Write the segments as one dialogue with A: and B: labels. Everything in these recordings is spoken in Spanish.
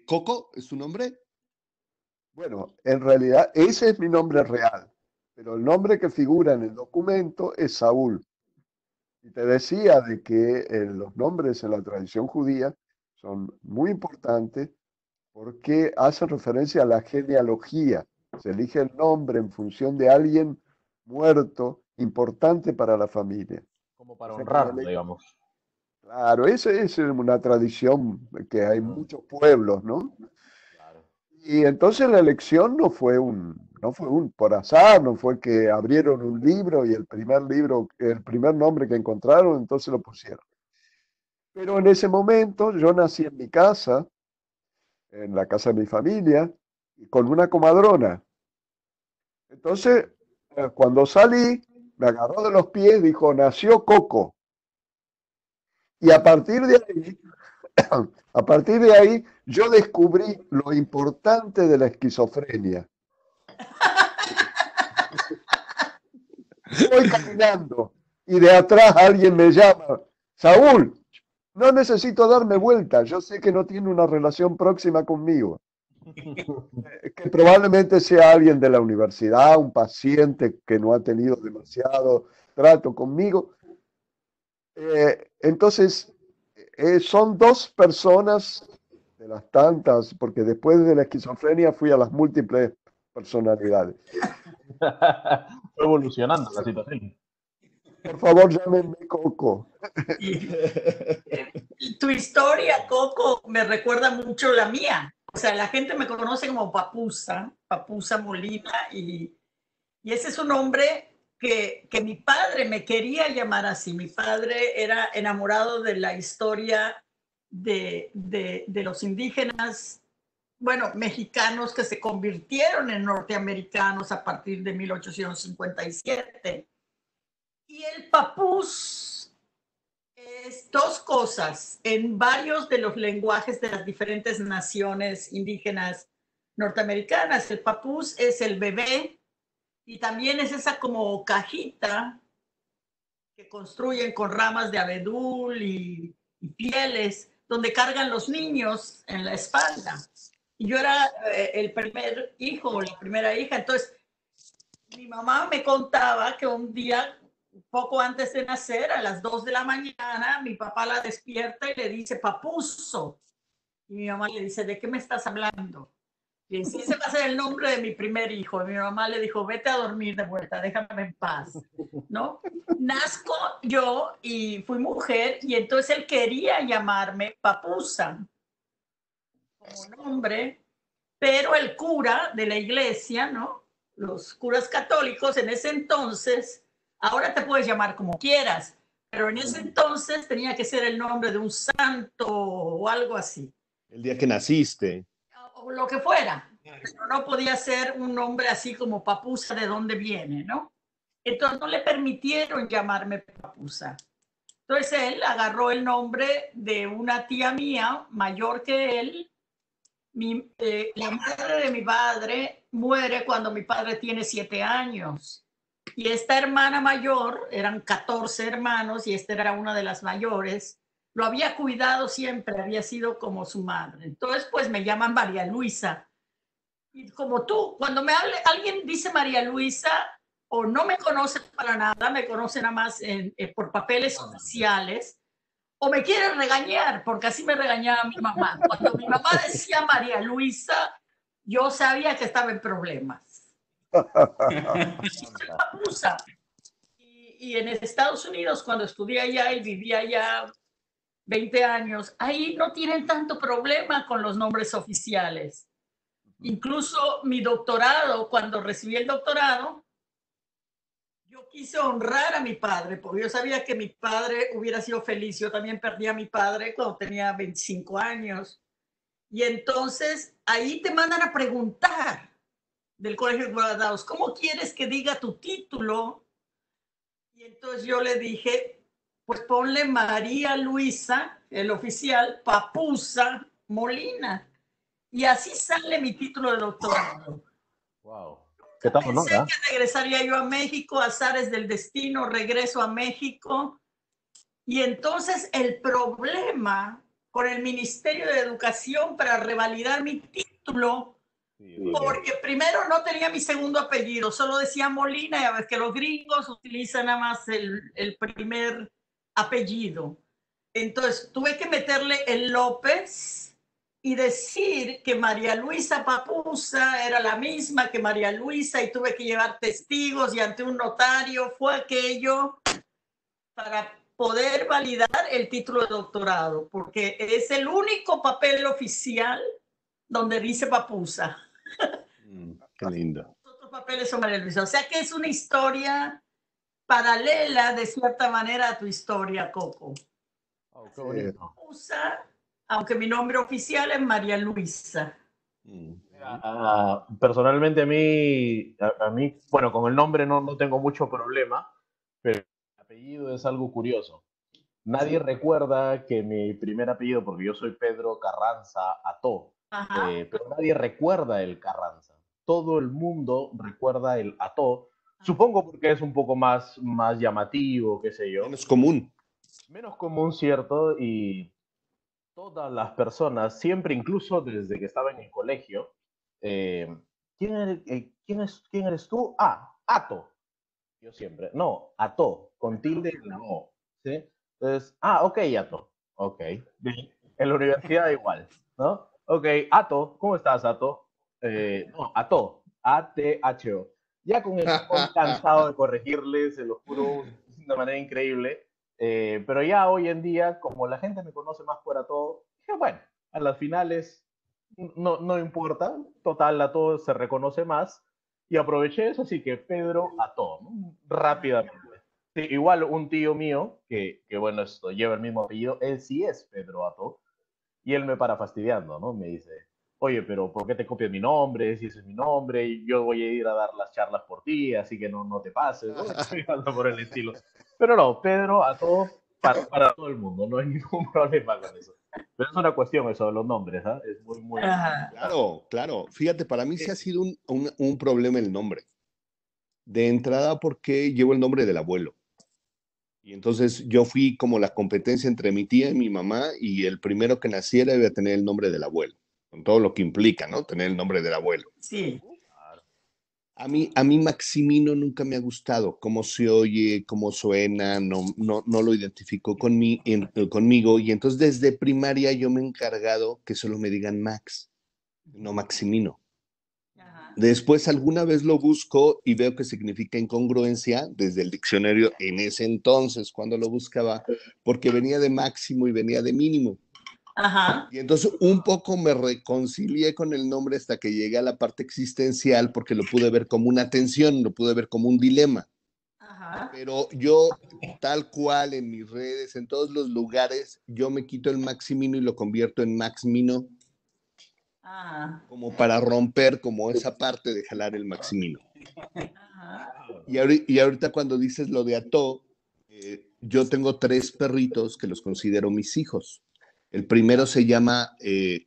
A: ¿Coco es su nombre?
B: Bueno, en realidad ese es mi nombre real, pero el nombre que figura en el documento es Saúl. Y te decía de que los nombres en la tradición judía son muy importantes porque hacen referencia a la genealogía. Se elige el nombre en función de alguien muerto, importante para la familia.
C: Como
B: O
C: para
B: sea que la
C: honrarlo, digamos.
B: claro, esa es una tradición que hay en
C: Ujú,
B: muchos pueblos, ¿no?
C: claro.
B: Y entonces la elección no fue un por azar, no fue que abrieron un libro y el primer libro, el primer nombre que encontraron, entonces lo pusieron. Pero en ese momento yo nací en mi casa, en la casa de mi familia, y con una comadrona. Entonces, cuando salí, me agarró de los pies, dijo, nació Coco. Y a partir de ahí, yo descubrí lo importante de la esquizofrenia. Voy caminando y de atrás alguien me llama, Saúl, no necesito darme vuelta, yo sé que no tiene una relación próxima conmigo, que probablemente sea alguien de la universidad, un paciente que no ha tenido demasiado trato conmigo. Entonces, son dos personas de las tantas, porque después de la esquizofrenia fui a las múltiples personalidades.
C: Fue evolucionando la situación.
B: Por favor, llámenme Coco.
D: Y, tu historia, Coco, me recuerda mucho la mía. O sea, la gente me conoce como Papusa, Papusa Molina, y ese es un nombre que mi padre me quería llamar así. Mi padre era enamorado de la historia de los indígenas, bueno, mexicanos que se convirtieron en norteamericanos a partir de 1857. Y el papús es dos cosas en varios de los lenguajes de las diferentes naciones indígenas norteamericanas. El papús es el bebé y también es esa como cajita que construyen con ramas de abedul y pieles, donde cargan los niños en la espalda. Y yo era el primer hijo, la primera hija. Entonces, mi mamá me contaba que un día, poco antes de nacer, a las 2 de la mañana, mi papá la despierta y le dice, papuso. Y mi mamá le dice, ¿de qué me estás hablando? Y sí, ese va a ser el nombre de mi primer hijo. Mi mamá le dijo, vete a dormir de vuelta, déjame en paz, ¿no? Nazco yo y fui mujer y entonces él quería llamarme Papusa como nombre, pero el cura de la iglesia, ¿no? Los curas católicos en ese entonces, ahora te puedes llamar como quieras, pero en ese entonces tenía que ser el nombre de un santo o algo así,
A: El día que naciste.
D: o lo que fuera, pero no podía ser un nombre así como Papusa, de dónde viene, ¿no? Entonces no le permitieron llamarme Papusa. Entonces él agarró el nombre de una tía mía, mayor que él. La madre de mi padre muere cuando mi padre tiene 7 años. Y esta hermana mayor, eran 14 hermanos y esta era una de las mayores, lo había cuidado siempre, había sido como su madre. Entonces, pues me llaman María Luisa. Y como tú, cuando alguien dice María Luisa o no me conoce para nada, me conoce nada más por papeles oficiales, o me quieren regañar, porque así me regañaba mi mamá. Cuando mi mamá decía María Luisa, yo sabía que estaba en problemas. Papusa. Y en Estados Unidos, cuando estudié allá y vivía allá 20 años, ahí no tienen tanto problema con los nombres oficiales. Incluso mi doctorado, cuando recibí el doctorado, yo quise honrar a mi padre, porque yo sabía que mi padre hubiera sido feliz. Yo también perdí a mi padre cuando tenía 25 años. Y entonces ahí te mandan a preguntar del Colegio de Graduados, ¿cómo quieres que diga tu título? Y entonces yo le dije, pues ponle María Luisa, el oficial, Papusa Molina. Y así sale mi título de doctorado.
C: Wow. ¿Qué tal, no?
D: Pensé que regresaría yo a México, azares del destino, regreso a México. Y entonces el problema con el Ministerio de Educación para revalidar mi título, porque primero no tenía mi segundo apellido, solo decía Molina, y a ver que los gringos utilizan nada más el primer apellido. Entonces tuve que meterle el López y decir que María Luisa Papuza era la misma que María Luisa, y tuve que llevar testigos y ante un notario. Fue aquello para poder validar el título de doctorado, porque es el único papel oficial donde dice Papuza.
A: Qué lindo.
D: Los otros papeles son María Luisa. O sea que es una historia paralela, de cierta manera, a tu historia, Coco.
C: Oh, qué bonito.
D: Papuza, aunque mi nombre oficial es María Luisa.
C: Personalmente a mí, bueno, con el nombre no tengo mucho problema, pero el apellido es algo curioso. Nadie recuerda que mi primer apellido, porque yo soy Pedro Carranza Ató, pero nadie recuerda el Carranza. Todo el mundo recuerda el Ató, supongo porque es un poco más llamativo, qué sé yo.
A: Menos común.
C: Menos común, cierto, y todas las personas, siempre, incluso desde que estaba en el colegio, ¿quién eres tú? Ah, Ato. Yo siempre, no, Ato, con tilde en la O, ¿sí? Entonces, ok, Ato, ok. Bien. En la universidad igual, ¿no? Ok, Ato, ¿cómo estás, Ato? No, Ato, A-T-H-O. Ya con eso estoy cansado de corregirles, se lo juro, de una manera increíble. Pero ya hoy en día, como la gente me conoce más por Ato, dije, bueno, a las finales no importa, total, Ato se reconoce más. Y aproveché eso, así que Pedro Ató, ¿no? Rápidamente. Sí, igual un tío mío, que bueno, esto lleva el mismo apellido, él sí es Pedro Ató, y él me para fastidiando, ¿no? Me dice, oye, pero ¿por qué te copias mi nombre? Si ese es mi nombre, y yo voy a ir a dar las charlas por ti, así que no te pases, ¿no? Algo por el estilo. Pero no, Pedro Ató para todo el mundo, no hay ningún problema con eso. Pero es una cuestión eso de los nombres, ¿ah? Es muy...
A: Claro, claro. Fíjate, para mí sí ha sido un problema el nombre. De entrada porque llevo el nombre del abuelo. Y entonces yo fui como la competencia entre mi tía y mi mamá, y el primero que naciera iba a tener el nombre del abuelo, con todo lo que implica, ¿no? Tener el nombre del abuelo.
D: Sí.
A: A mí Maximino nunca me ha gustado, cómo se oye, cómo suena, no lo identificó conmigo, y entonces desde primaria yo me he encargado que solo me digan Max, no Maximino. Después alguna vez lo busco y veo que significa incongruencia desde el diccionario en ese entonces, cuando lo buscaba, porque venía de máximo y venía de mínimo. Y entonces un poco me reconcilié con el nombre hasta que llegué a la parte existencial, porque lo pude ver como una tensión, lo pude ver como un dilema. Pero yo, tal cual, en mis redes, en todos los lugares, yo me quito el Maximino y lo convierto en Maxmino, como para romper como esa parte de jalar el Maximino. Y ahorita cuando dices lo de Ató, yo tengo 3 perritos que los considero mis hijos. El primero se llama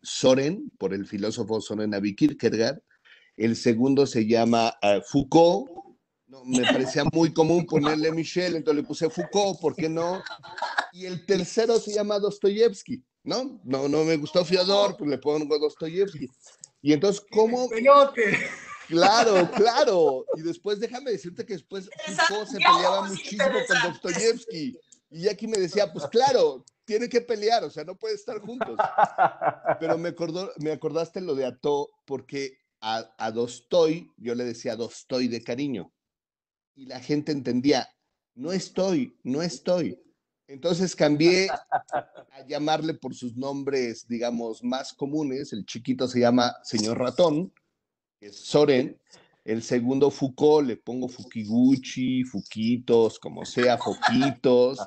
A: Soren, por el filósofo Soren Avi Kierkegaard. El segundo se llama Foucault. No, me parecía muy común ponerle Michel, entonces le puse Foucault, ¿por qué no? Y el tercero se llama Dostoyevsky, ¿no? No me gustó Fyodor, pues le pongo Dostoyevsky. Y entonces, ¿cómo? Claro. Y después déjame decirte que después Foucault se peleaba muchísimo con Dostoyevsky. Y aquí me decía, pues claro, tiene que pelear, o sea, no puede estar juntos. Pero me acordaste lo de Ató, porque a Dostoy, yo le decía Dostoy de cariño. Y la gente entendía, no estoy. Entonces cambié a llamarle por sus nombres, digamos, más comunes. El chiquito se llama Señor Ratón, que es Soren. El segundo, Foucault, le pongo Fukiguchi, Fuquitos, como sea, Foquitos.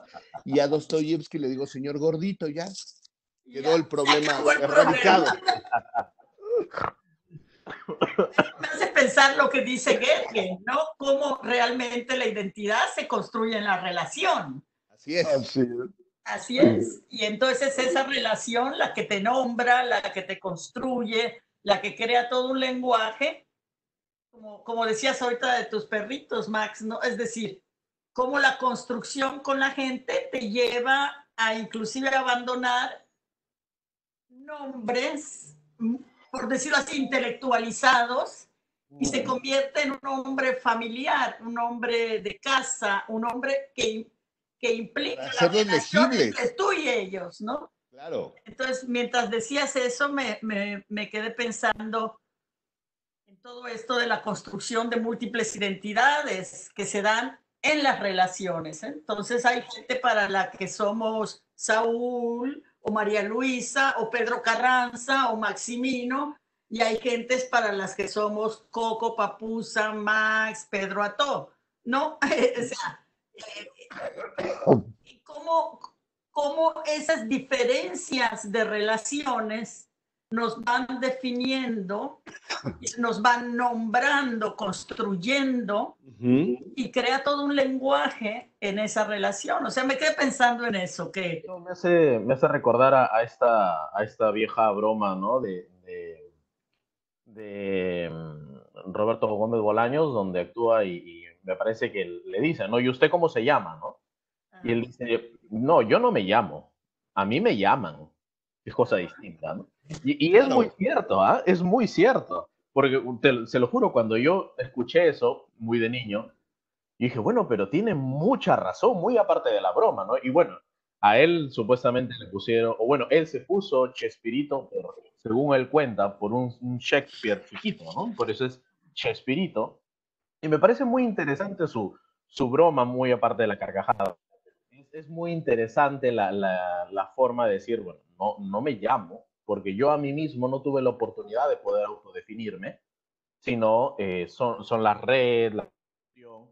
A: Y a Dostoyevsky le digo Señor Gordito, ya. Quedó el problema erradicado.
D: Me hace pensar lo que dice Goethe, ¿no? Cómo realmente la identidad se construye en la relación.
A: Así es.
D: Así es. Y entonces esa relación, la que te nombra, la que te construye, la que crea todo un lenguaje, como decías ahorita de tus perritos, Max, ¿no? Es decir, cómo la construcción con la gente te lleva a inclusive abandonar nombres, por decirlo así, intelectualizados, y se convierte en un hombre familiar, un hombre de casa, un hombre que implica la
A: Hacerlos
D: relación
A: legibles.
D: entre tú y ellos, ¿no?
A: Claro.
D: Entonces, mientras decías eso, me quedé pensando en todo esto de la construcción de múltiples identidades que se dan en las relaciones. Entonces hay gente para la que somos Saúl o María Luisa o Pedro Carranza o Maximino, y hay gentes para las que somos Coco, Papusa, Max, Pedro Ató, ¿no? O sea, ¿cómo, cómo esas diferencias de relaciones nos van definiendo, nos van nombrando, construyendo, y crea todo un lenguaje en esa relación? O sea, me quedé pensando en eso, que
C: No, me hace recordar a esta vieja broma, ¿no? Roberto Gómez Bolaños, donde actúa y me parece que le dice, ¿no? ¿Y usted cómo se llama, no? Y él dice, no, yo no me llamo, a mí me llaman. Es cosa distinta, ¿no? Y es muy
A: Claro.
C: cierto, ¿ah? Es muy cierto. Porque se lo juro, cuando yo escuché eso, muy de niño, y dije, bueno, pero tiene mucha razón, muy aparte de la broma, ¿no? Y bueno, a él supuestamente le pusieron, o bueno, él se puso Chespirito, según él cuenta, por un Shakespeare chiquito, ¿no? Por eso es Chespirito. Y me parece muy interesante su broma, muy aparte de la carcajada. Es muy interesante la forma de decir, bueno, no me llamo, porque yo a mí mismo no tuve la oportunidad de poder autodefinirme, sino son las redes, la cuestión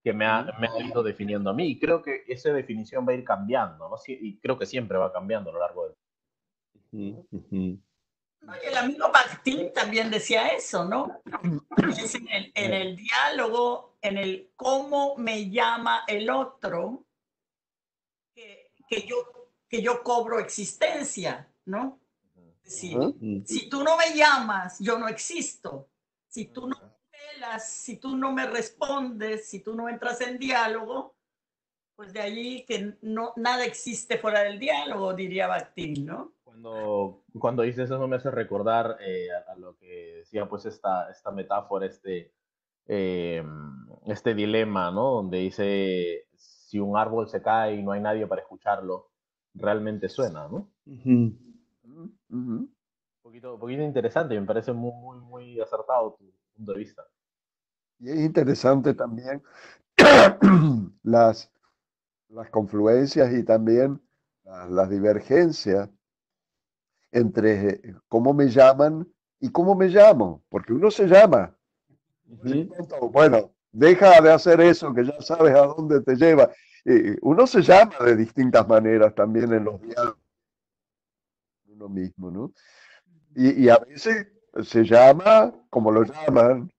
C: que me ha ido definiendo a mí. Y creo que esa definición va a ir cambiando, ¿no? Sí, y creo que siempre va cambiando a lo largo del...
D: no, y el amigo Bakhtin también decía eso, ¿no? Es en el diálogo, en el cómo me llama el otro, que yo cobro existencia, ¿no? Es decir, si tú no me llamas, yo no existo. Si tú no me pelas, si tú no me respondes, si tú no entras en diálogo, pues de allí que no, nada existe fuera del diálogo, diría Bakhtin, ¿no?
C: Cuando dices eso me hace recordar a lo que decía pues esta metáfora, eh, este dilema, ¿no? Donde dice, si un árbol se cae y no hay nadie para escucharlo, realmente suena, ¿no? Poquito interesante, me parece muy acertado tu punto de vista.
B: Y es interesante también las, las confluencias y también las divergencias entre cómo me llaman y cómo me llamo, porque uno se llama. Bueno, deja de hacer eso que ya sabes a dónde te lleva. Uno se llama de distintas maneras también en los diálogos de uno mismo, ¿no? Y a veces se llama como lo llaman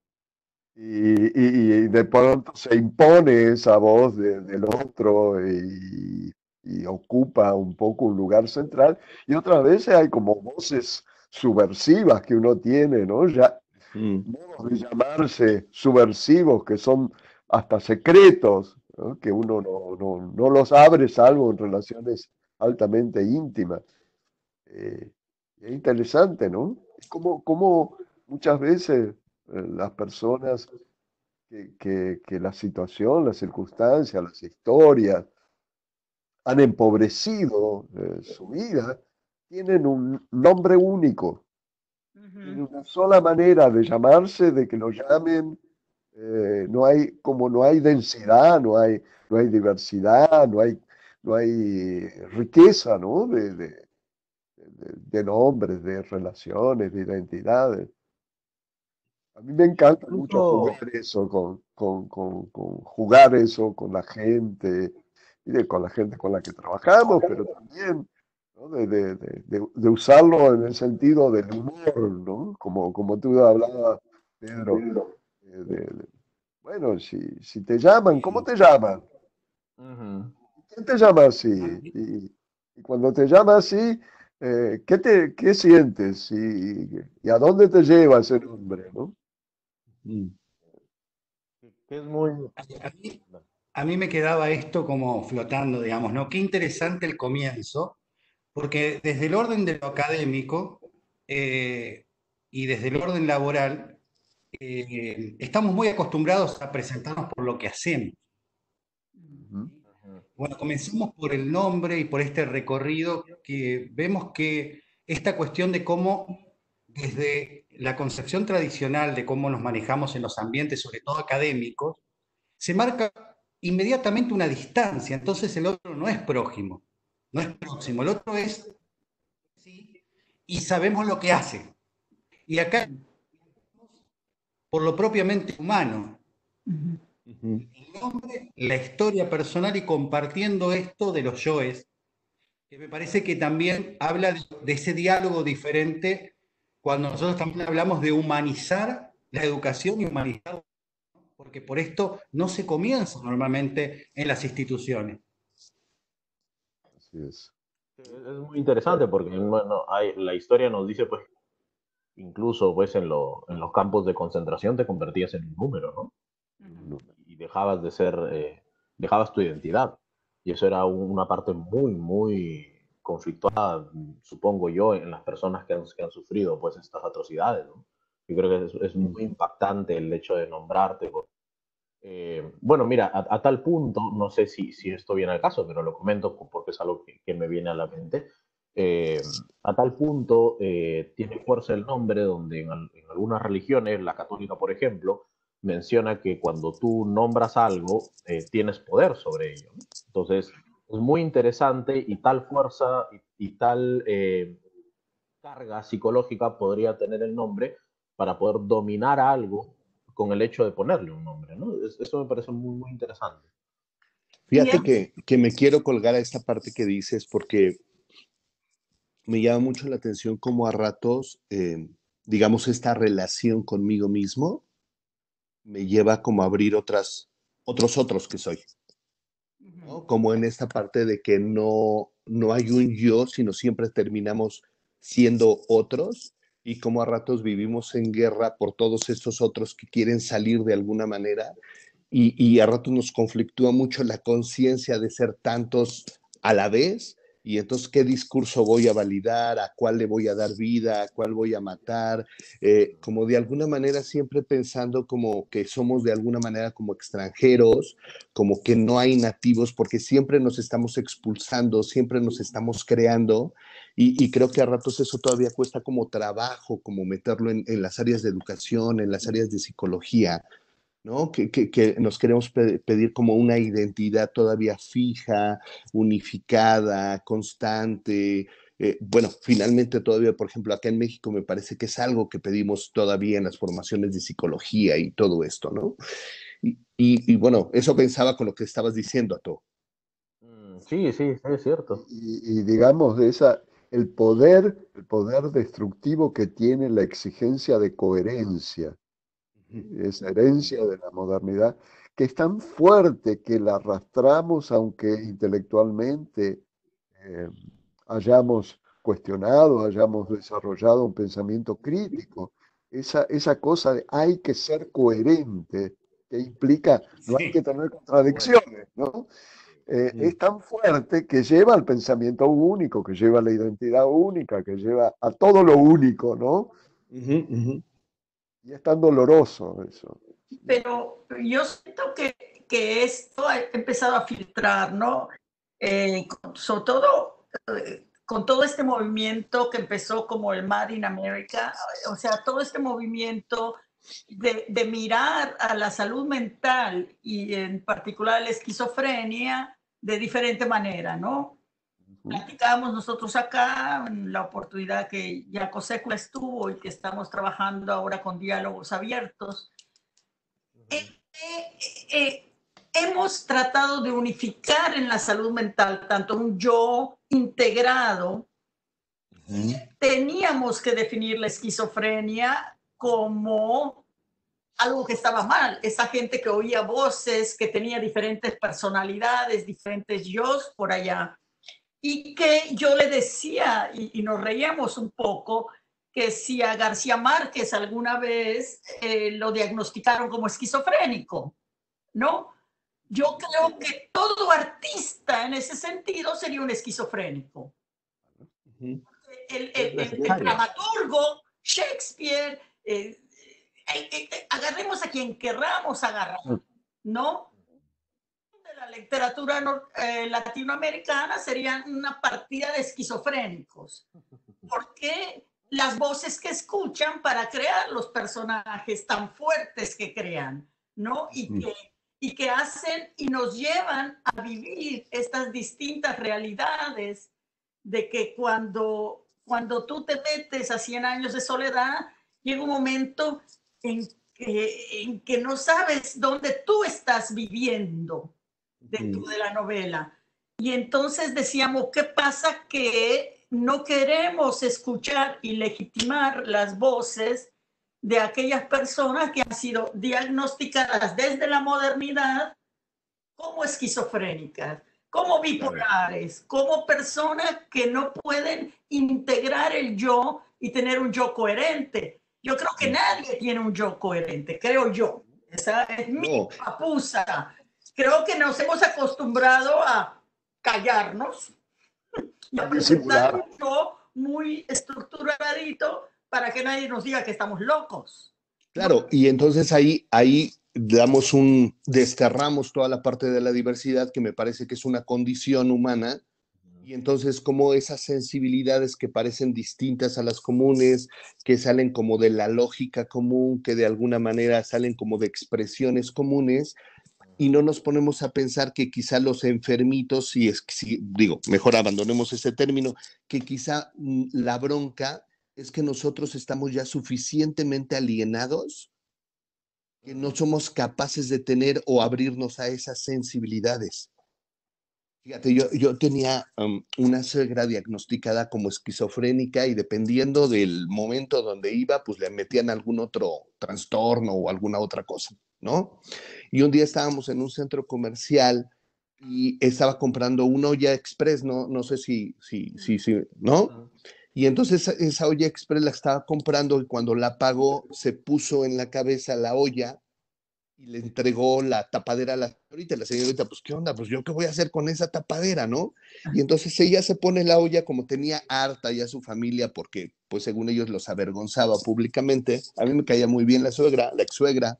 B: y de pronto se impone esa voz del otro y ocupa un poco un lugar central. Y otras veces hay como voces subversivas que uno tiene, ¿no? Ya modos de llamarse subversivos que son hasta secretos, ¿no? Que uno no los abre salvo en relaciones altamente íntimas. Eh, es interesante, ¿no? Como muchas veces las personas que la situación, las circunstancias, las historias han empobrecido su vida, tienen un nombre único, tienen una sola manera de llamarse, de que lo llamen. No hay, como no hay densidad, no hay diversidad, no hay riqueza, ¿no? De nombres, de relaciones, de identidades. A mí me encanta mucho
C: Incluso,
B: jugar eso, con jugar eso con la gente, con la gente con la que trabajamos, pero también, ¿no? De usarlo en el sentido del humor, ¿no? Como tú hablabas, Pedro. Bueno, si te llaman, ¿cómo te llaman? ¿Quién te llama así? Y cuando te llama así, ¿qué sientes? Y a dónde te lleva ese nombre, ¿no?
C: que es muy...
E: A mí, a mí me quedaba esto como flotando, digamos, ¿no? Qué interesante el comienzo, porque desde el orden de lo académico y desde el orden laboral, estamos muy acostumbrados a presentarnos por lo que hacemos.
B: Ujú.
E: Bueno, comenzamos por el nombre y por este recorrido que vemos que esta cuestión de cómo, desde la concepción tradicional de cómo nos manejamos en los ambientes, sobre todo académicos, se marca inmediatamente una distancia. Entonces el otro no es prójimo, no es próximo, el otro es sí, y sabemos lo que hace. Y acá, por lo propiamente humano, el nombre, la historia personal y compartiendo esto de los yoes, que me parece que también habla de ese diálogo diferente cuando nosotros también hablamos de humanizar la educación y humanizar, porque por esto no se comienza normalmente en las instituciones.
B: Así es.
C: Es muy interesante porque bueno, la historia nos dice, pues, incluso pues en los campos de concentración te convertías en un número, ¿no?
B: No.
C: Y dejabas de ser, dejabas tu identidad. Y eso era una parte muy, muy conflictuada, supongo yo, en las personas que han sufrido pues estas atrocidades, ¿no? Yo creo que es muy impactante el hecho de nombrarte. Bueno, mira, a tal punto, no sé si esto viene al caso, pero lo comento porque es algo que me viene a la mente. Eh, a tal punto tiene fuerza el nombre donde en algunas religiones, la católica por ejemplo, menciona que cuando tú nombras algo, tienes poder sobre ello, ¿no? Entonces, es muy interesante y tal fuerza y tal carga psicológica podría tener el nombre para poder dominar algo con el hecho de ponerle un nombre, ¿no? Eso me parece muy, muy interesante.
A: Fíjate que me quiero colgar a esta parte que dices porque me llama mucho la atención cómo a ratos, digamos, esta relación conmigo mismo me lleva como a abrir otros que soy, ¿no? Como en esta parte de que no hay un yo, sino siempre terminamos siendo otros y como a ratos vivimos en guerra por todos estos otros que quieren salir de alguna manera y a ratos nos conflictúa mucho la conciencia de ser tantos a la vez y entonces qué discurso voy a validar, a cuál le voy a dar vida, a cuál voy a matar, como de alguna manera siempre pensando como que somos de alguna manera como extranjeros, como que no hay nativos, porque siempre nos estamos expulsando, siempre nos estamos creando, y creo que a ratos eso todavía cuesta como trabajo, como meterlo en las áreas de educación, en las áreas de psicología, ¿no? Que nos queremos pedir como una identidad todavía fija, unificada, constante. Bueno, finalmente todavía, por ejemplo, acá en México me parece que es algo que pedimos todavía en las formaciones de psicología y todo esto, ¿no? Y bueno, eso pensaba con lo que estabas diciendo, Ato.
C: Sí, sí, es cierto.
B: Y digamos, el poder destructivo que tiene la exigencia de coherencia, esa herencia de la modernidad, que es tan fuerte que la arrastramos, aunque intelectualmente eh, hayamos cuestionado, hayamos desarrollado un pensamiento crítico. Esa cosa de hay que ser coherente, que implica no hay que
E: Sí,
B: tener
E: bueno,
B: contradicciones, ¿no? Es tan fuerte que lleva al pensamiento único, que lleva a la identidad única, que lleva a todo lo único, ¿no? Y es tan doloroso eso.
D: Pero yo siento que esto ha empezado a filtrar, ¿no? Sobre todo con todo este movimiento que empezó como el Made in America, o sea, todo este movimiento de mirar a la salud mental y en particular la esquizofrenia de diferente manera, ¿no? Platicábamos nosotros acá en la oportunidad que ya Cosécula estuvo y que estamos trabajando ahora con diálogos abiertos. Hemos tratado de unificar en la salud mental tanto un yo integrado. Teníamos que definir la esquizofrenia como algo que estaba mal, esa gente que oía voces, que tenía diferentes personalidades, diferentes yo por allá. Y que yo le decía, y nos reíamos un poco, que si a García Márquez alguna vez lo diagnosticaron como esquizofrénico, ¿no? Yo creo que todo artista en ese sentido sería un esquizofrénico.
A: Ujú.
C: Es
D: El
C: necesario.
D: dramaturgo, Shakespeare, agarremos a quien querramos agarrar, ¿no? De la literatura latinoamericana serían una partida de esquizofrénicos, porque las voces que escuchan para crear los personajes tan fuertes que crean, ¿no? Y que hacen y nos llevan a vivir estas distintas realidades de que cuando tú te metes a 100 años de soledad, llega un momento en que no sabes dónde tú estás viviendo dentro de la novela. Y entonces decíamos, ¿qué pasa? Que no queremos escuchar y legitimar las voces de aquellas personas que han sido diagnosticadas desde la modernidad como esquizofrénicas, como bipolares, como personas que no pueden integrar el yo y tener un yo coherente. Yo creo que nadie tiene un yo coherente, creo yo. Esa es mi papusa. Creo que nos hemos acostumbrado a callarnos y a presentar un yo muy estructuradito para que nadie nos diga que estamos locos.
A: Claro, y entonces ahí desterramos toda la parte de la diversidad que me parece que es una condición humana, y entonces como esas sensibilidades que parecen distintas a las comunes, que salen como de la lógica común, que de alguna manera salen como de expresiones comunes, y no nos ponemos a pensar que quizá los enfermitos, digo, mejor abandonemos ese término, que quizá la bronca es que nosotros estamos ya suficientemente alienados que no somos capaces de tener o abrirnos a esas sensibilidades. Fíjate, yo tenía una suegra diagnosticada como esquizofrénica y dependiendo del momento donde iba, pues le metían algún otro trastorno o alguna otra cosa, ¿no? Y un día estábamos en un centro comercial y estaba comprando una olla express, no sé si, ¿no? Y entonces esa olla express la estaba comprando y cuando la pagó se puso en la cabeza la olla y le entregó la tapadera a la señorita. La señorita, pues, ¿qué onda? Pues, ¿yo qué voy a hacer con esa tapadera, no? Y entonces ella se pone la olla, como tenía harta ya su familia, porque, pues, según ellos los avergonzaba públicamente. A mí me caía muy bien la suegra, la ex suegra.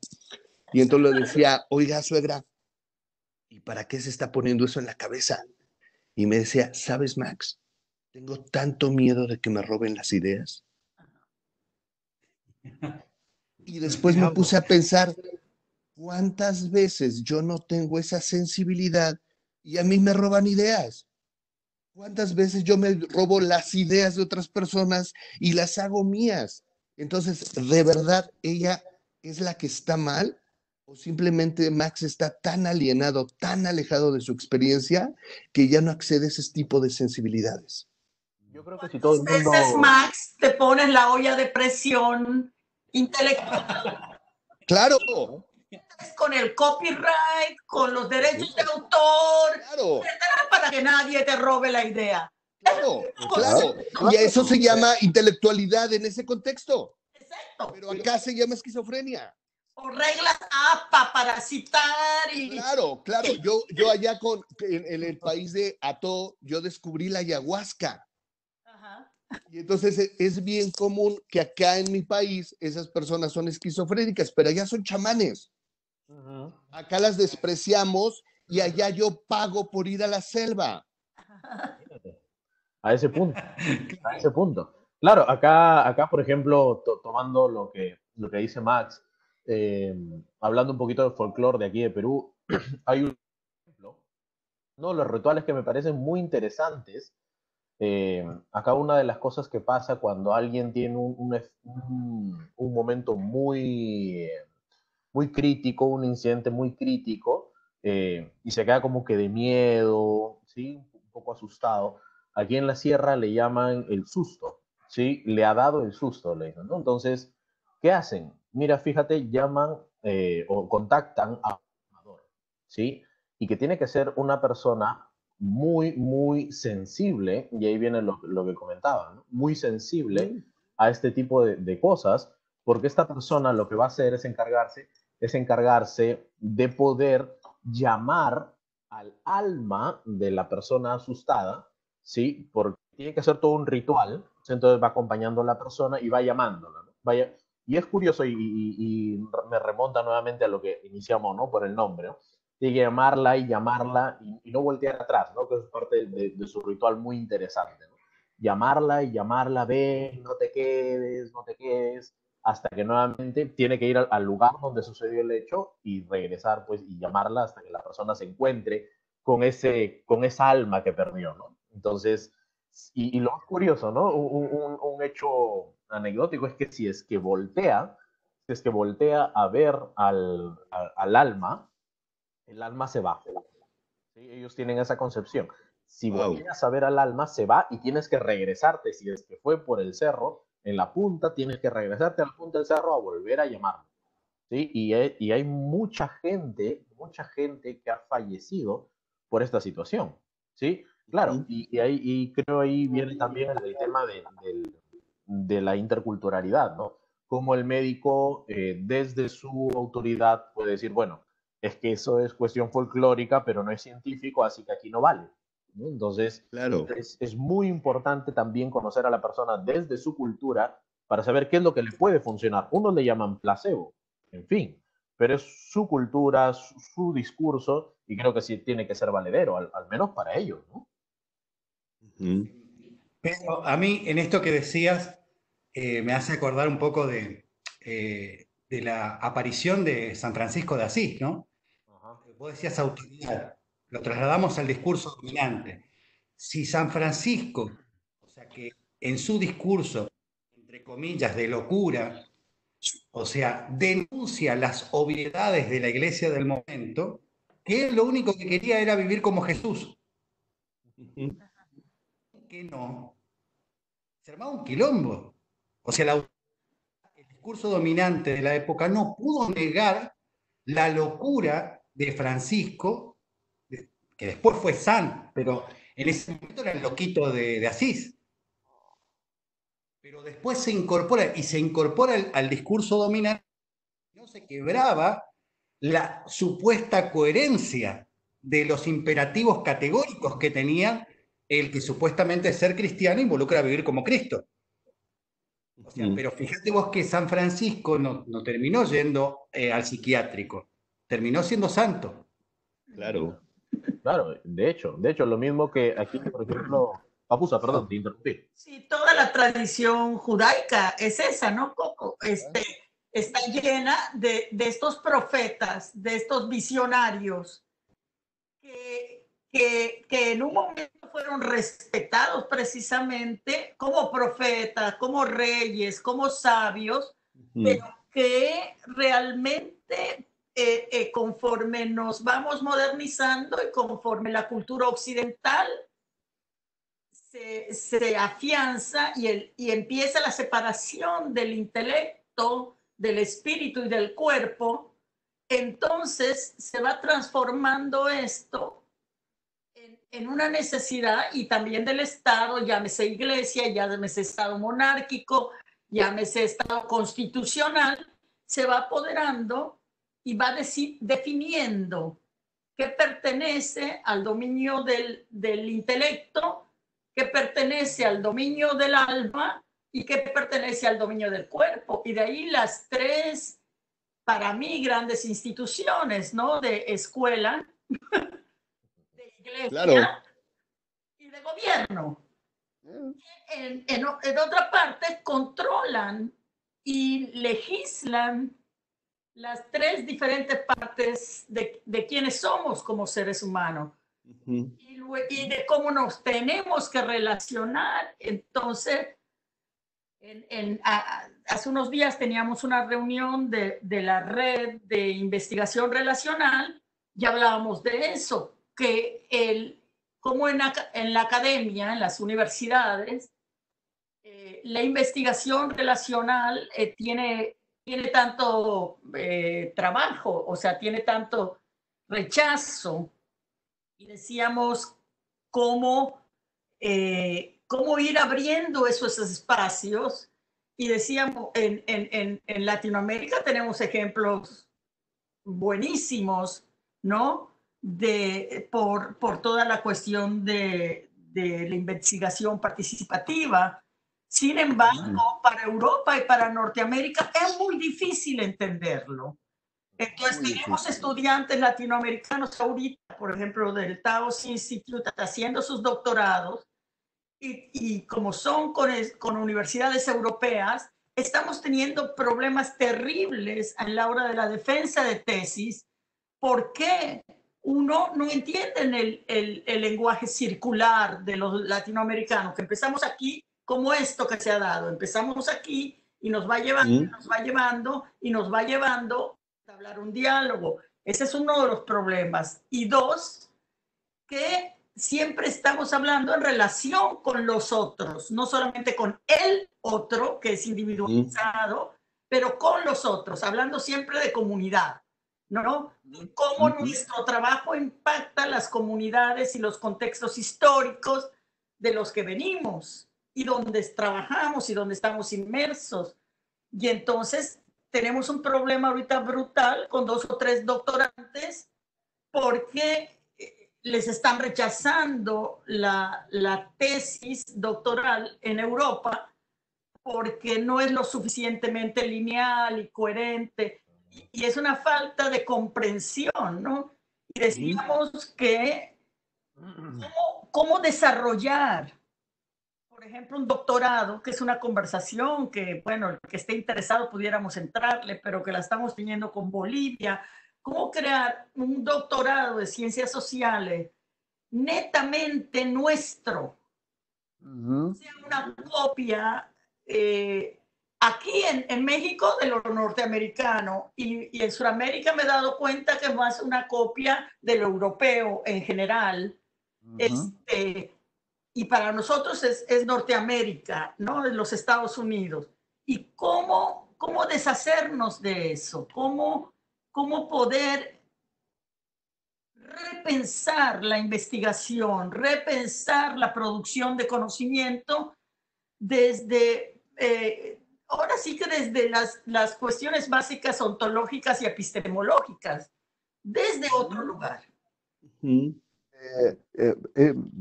A: Y entonces le decía, oiga, suegra, ¿y para qué se está poniendo eso en la cabeza? Y me decía, ¿sabes, Max? Tengo tanto miedo de que me roben las ideas. Y después me puse a pensar, ¿cuántas veces yo no tengo esa sensibilidad y a mí me roban ideas? ¿Cuántas veces yo me robo las ideas de otras personas y las hago mías? Entonces, ¿de verdad ella es la que está mal? ¿O simplemente Max está tan alienado, tan alejado de su experiencia que ya no accede a ese tipo de sensibilidades?
C: Yo creo que si todo el
D: Veces,
C: mundo...
D: Max, te pones la olla de presión intelectual
A: Claro,
D: con el copyright, con los derechos de autor,
A: claro,
D: para que nadie te robe la idea.
A: claro, claro. Y a eso se llama intelectualidad en ese contexto.
D: Exacto.
A: Pero acá se llama esquizofrenia.
D: O reglas APA para citar y...
A: Claro, claro. Yo allá en el país de Ató, yo descubrí la ayahuasca.
D: Ajá.
A: Y entonces es bien común que acá en mi país esas personas son esquizofrénicas, pero allá son chamanes. Acá las despreciamos y allá yo pago por ir a la selva.
C: A ese punto, a ese punto. Claro, acá por ejemplo, tomando lo que dice Max, hablando un poquito del folclore de aquí de Perú, hay un ejemplo, ¿no? Los rituales que me parecen muy interesantes. Acá una de las cosas que pasa cuando alguien tiene un momento muy crítico, un incidente muy crítico, y se queda como que de miedo, ¿sí? Un poco asustado. Aquí en la sierra le llaman el susto, ¿sí? Le ha dado el susto, le dicen, ¿no? Entonces, ¿qué hacen? Mira, fíjate, llaman o contactan a un formador, ¿sí? Y que tiene que ser una persona muy sensible, y ahí viene lo que comentaba, ¿no? Muy sensible a este tipo de cosas, porque esta persona lo que va a hacer es encargarse de poder llamar al alma de la persona asustada, ¿sí? Porque tiene que hacer todo un ritual, entonces va acompañando a la persona y va llamándola, ¿no? Vaya, y es curioso y me remonta nuevamente a lo que iniciamos, ¿no? Por el nombre, ¿no? Tiene que llamarla y no voltear atrás, ¿no? Que es parte de su ritual muy interesante, ¿no? Llamarla y llamarla, ven, no te quedes, hasta que nuevamente tiene que ir al lugar donde sucedió el hecho y regresar, pues, y llamarla hasta que la persona se encuentre con esa alma que perdió, ¿no? Entonces, y lo más curioso, ¿no? Un hecho anecdótico es que si es que voltea a ver al alma, el alma se va. ¿Sí? Ellos tienen esa concepción. Si
A: Wow.
C: volteas a ver al alma, se va y tienes que regresarte. Si es que fue por el cerro, en la punta, tienes que regresarte a la punta del cerro a volver a llamarlo. ¿Sí? Y hay mucha gente que ha fallecido por esta situación. ¿Sí? Claro, y creo ahí viene también el tema de la interculturalidad, ¿no? Como el médico, desde su autoridad, puede decir, bueno, es que eso es cuestión folclórica, pero no es científico, así que aquí no vale, ¿no? Entonces,
A: Claro.
C: es muy importante también conocer a la persona desde su cultura para saber qué es lo que le puede funcionar. Unos le llaman placebo, en fin, pero es su cultura, su discurso, y creo que sí tiene que ser valedero, al menos para ellos, ¿no?
E: Pero a mí, en esto que decías, me hace acordar un poco de la aparición de San Francisco de Asís, ¿no?
C: Ajá.
E: Vos decías autoridad, lo trasladamos al discurso dominante. Si San Francisco, o sea que en su discurso, entre comillas, de locura, o sea, denuncia las obviedades de la iglesia del momento, que él lo único que quería era vivir como Jesús. Que no, se armaba un quilombo. O sea, el discurso dominante de la época no pudo negar la locura de Francisco, que después fue San, pero en ese momento era el loquito de Asís. Pero después se incorpora al discurso dominante, no se quebraba la supuesta coherencia de los imperativos categóricos que tenía el que supuestamente ser cristiano involucra vivir como Cristo. O sea, pero fíjate vos que San Francisco no terminó yendo al psiquiátrico, terminó siendo santo.
A: Claro.
C: Claro, de hecho, lo mismo que aquí, por ejemplo, Papusa, perdón, te interrumpí.
D: Sí, toda la tradición judaica es esa, ¿no, Coco? Está llena de estos profetas, de estos visionarios que en un momento fueron respetados precisamente como profetas, como reyes, como sabios, pero que realmente conforme nos vamos modernizando y conforme la cultura occidental se afianza y empieza la separación del intelecto, del espíritu y del cuerpo, entonces se va transformando esto en una necesidad y también del Estado, llámese iglesia, llámese Estado monárquico, llámese Estado constitucional, se va apoderando y va definiendo qué pertenece al dominio del intelecto, qué pertenece al dominio del alma y qué pertenece al dominio del cuerpo. Y de ahí las tres, para mí, grandes instituciones, ¿no? De escuela, de iglesia, claro, y de gobierno. En otra parte, controlan y legislan las tres diferentes partes de quiénes somos como seres humanos y de cómo nos tenemos que relacionar. Entonces, hace unos días teníamos una reunión de la red de investigación relacional y hablábamos de eso, que como en la academia, en las universidades, la investigación relacional tiene tanto trabajo, o sea, tiene tanto rechazo. Y decíamos cómo ir abriendo esos espacios. Y decíamos, en Latinoamérica tenemos ejemplos buenísimos, ¿no? Por toda la cuestión de de la investigación participativa. Sin embargo, para Europa y para Norteamérica es muy difícil entenderlo. Entonces, tenemos estudiantes latinoamericanos ahorita, por ejemplo, del Taos Institute, haciendo sus doctorados, y como son con universidades europeas, estamos teniendo problemas terribles a la hora de la defensa de tesis, porque uno no entiende el lenguaje circular de los latinoamericanos, que empezamos aquí como esto que se ha dado, empezamos aquí y nos va llevando, nos va llevando y nos va llevando a hablar un diálogo. Ese es uno de los problemas. Y dos, que siempre estamos hablando en relación con los otros, no solamente con el otro, que es individualizado, pero con los otros, hablando siempre de comunidad, ¿no? Cómo nuestro trabajo impacta las comunidades y los contextos históricos de los que venimos y donde trabajamos y donde estamos inmersos. Y entonces tenemos un problema ahorita brutal con 2 o 3 doctorantes porque les están rechazando la tesis doctoral en Europa porque no es lo suficientemente lineal y coherente, y es una falta de comprensión, ¿no? Y decíamos que cómo desarrollar, por ejemplo, un doctorado, que es una conversación que, bueno, el que esté interesado pudiéramos entrarle, pero que la estamos teniendo con Bolivia. ¿Cómo crear un doctorado de ciencias sociales netamente nuestro? Sea una copia aquí en México de lo norteamericano, y en Sudamérica me he dado cuenta que es más una copia de lo europeo en general. Y para nosotros es Norteamérica, ¿no? De los Estados Unidos. ¿Y cómo deshacernos de eso? ¿Cómo poder repensar la investigación, repensar la producción de conocimiento desde, ahora sí que desde las cuestiones básicas ontológicas y epistemológicas, desde otro lugar?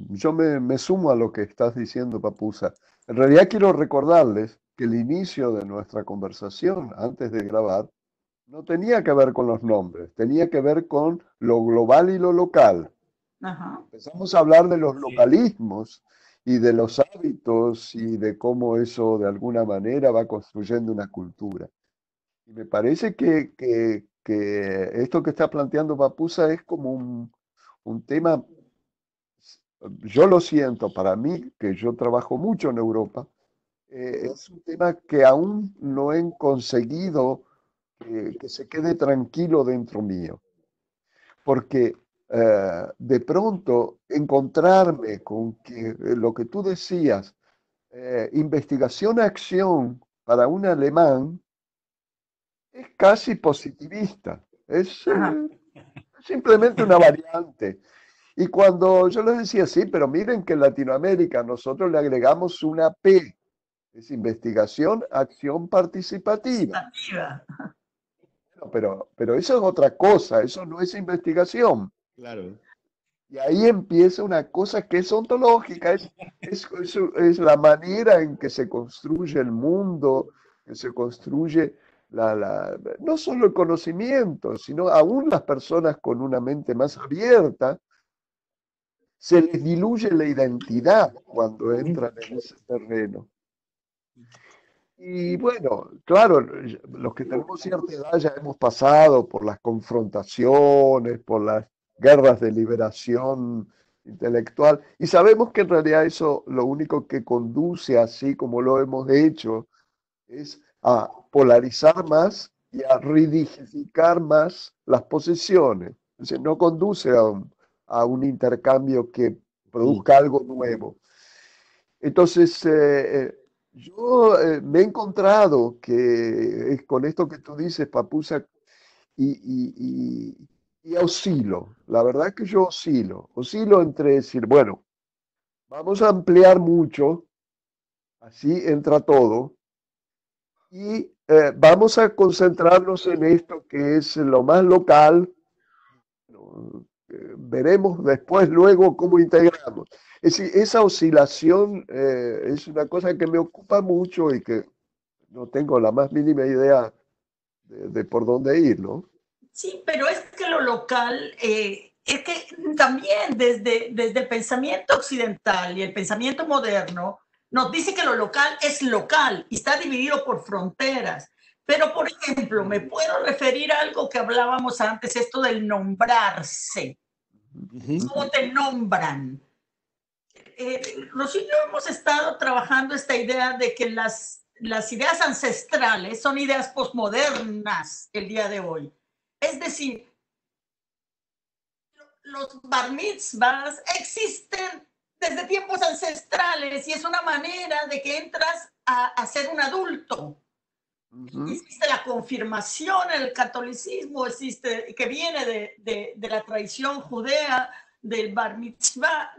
B: Yo me sumo a lo que estás diciendo, Papusa. En realidad quiero recordarles que el inicio de nuestra conversación, antes de grabar, no tenía que ver con los nombres, tenía que ver con lo global y lo local. Empezamos a hablar de los localismos y de los hábitos y de cómo eso de alguna manera va construyendo una cultura. Y me parece que esto que está planteando Papusa es como un tema, yo lo siento para mí, que yo trabajo mucho en Europa, es un tema que aún no he conseguido que se quede tranquilo dentro mío. Porque de pronto encontrarme con que lo que tú decías, investigación-acción para un alemán, es casi positivista, es simplemente una variante. Y cuando yo les decía, sí, pero miren que en Latinoamérica nosotros le agregamos una P, es investigación, acción participativa. Pero eso es otra cosa, eso no es investigación.
A: Claro.
B: Y ahí empieza una cosa que es ontológica, es la manera en que se construye el mundo, que se construye no solo el conocimiento, sino aún las personas con una mente más abierta, se les diluye la identidad cuando entran en ese terreno. Y bueno, claro, los que tenemos cierta edad ya hemos pasado por las confrontaciones, por las guerras de liberación intelectual, y sabemos que en realidad eso lo único que conduce, así como lo hemos hecho, es a polarizar más y a rigidificar más las posiciones. Es decir, no conduce a un intercambio que produzca algo nuevo. Entonces, yo me he encontrado que con esto que tú dices, Papusa, y oscilo. La verdad que yo oscilo entre decir, bueno, vamos a ampliar mucho, así entra todo, y vamos a concentrarnos en esto que es lo más local. Veremos después, luego, cómo integramos. Es decir, esa oscilación es una cosa que me ocupa mucho y que no tengo la más mínima idea de por dónde ir, ¿no?
D: Sí, pero es que lo local, es que también desde el pensamiento occidental y el pensamiento moderno, nos dice que lo local es local y está dividido por fronteras. Pero, por ejemplo, me puedo referir a algo que hablábamos antes, esto del nombrarse. ¿Cómo te nombran? Nosotros hemos estado trabajando esta idea de que las ideas ancestrales son ideas posmodernas el día de hoy. Es decir, los bar mitzvahs existen desde tiempos ancestrales y es una manera de que entras a ser un adulto. Existe la confirmación en el catolicismo, existe, que viene de la tradición judea, del bar mitzvah,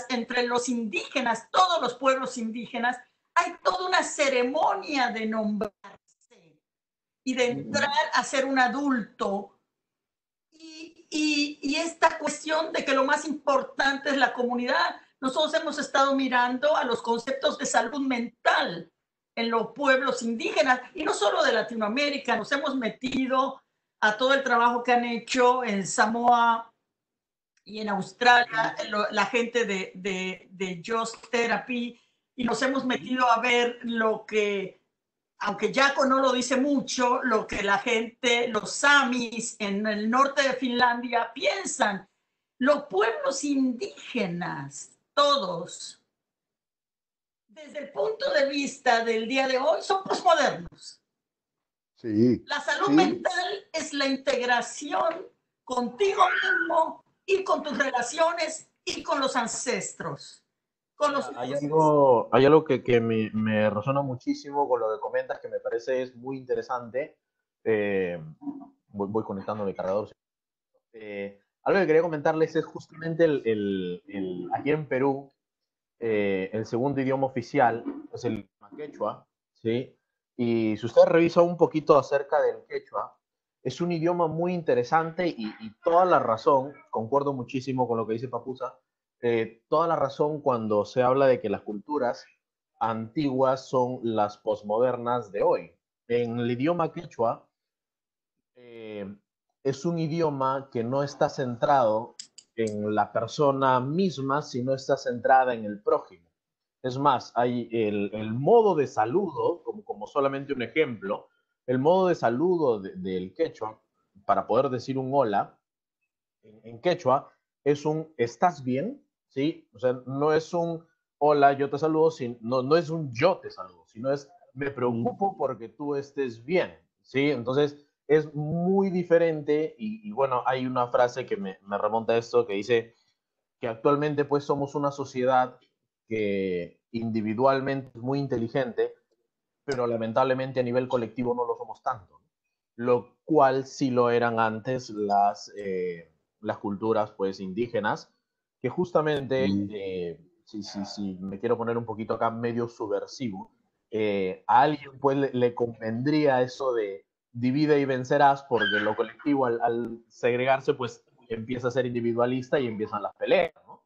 D: entre los indígenas, todos los pueblos indígenas, hay toda una ceremonia de nombrarse y de entrar a ser un adulto. Y esta cuestión de que lo más importante es la comunidad. Nosotros hemos estado mirando a los conceptos de salud mental en los pueblos indígenas y no solo de Latinoamérica, nos hemos metido a todo el trabajo que han hecho en Samoa y en Australia, la gente de Just Therapy, y nos hemos metido a ver lo que, aunque Jaco no lo dice mucho, lo que la gente, los samis en el norte de Finlandia piensan. Los pueblos indígenas, todos, desde el punto de vista del día de hoy, son posmodernos.
B: Sí,
D: La salud
B: sí.
D: mental es la integración contigo mismo y con tus relaciones y con los ancestros.
C: Hay algo que me resuena muchísimo con lo que comentas, que me parece es muy interesante. Voy conectando mi cargador. Algo que quería comentarles es justamente aquí en Perú, el segundo idioma oficial es el quechua, ¿sí? Y si usted revisa un poquito acerca del quechua, es un idioma muy interesante y toda la razón, concuerdo muchísimo con lo que dice Papusa, toda la razón cuando se habla de que las culturas antiguas son las posmodernas de hoy. En el idioma quechua, eh, es un idioma que no está centrado en la persona misma, sino está centrada en el prójimo. Es más, hay el modo de saludo, como solamente un ejemplo, el modo de saludo del quechua, para poder decir un hola, en quechua, es un ¿estás bien? ¿Sí? O sea, no es un hola, yo te saludo, no es un yo te saludo, sino es me preocupo porque tú estés bien, ¿sí? Entonces, es muy diferente y bueno, hay una frase que me remonta a esto que dice que actualmente pues somos una sociedad que individualmente es muy inteligente, pero lamentablemente a nivel colectivo no lo somos tanto, lo cual sí lo eran antes las culturas pues indígenas, que justamente, si me quiero poner un poquito acá medio subversivo, a alguien pues le convendría eso de divide y vencerás, porque lo colectivo al segregarse pues empieza a ser individualista y empiezan las peleas, ¿no?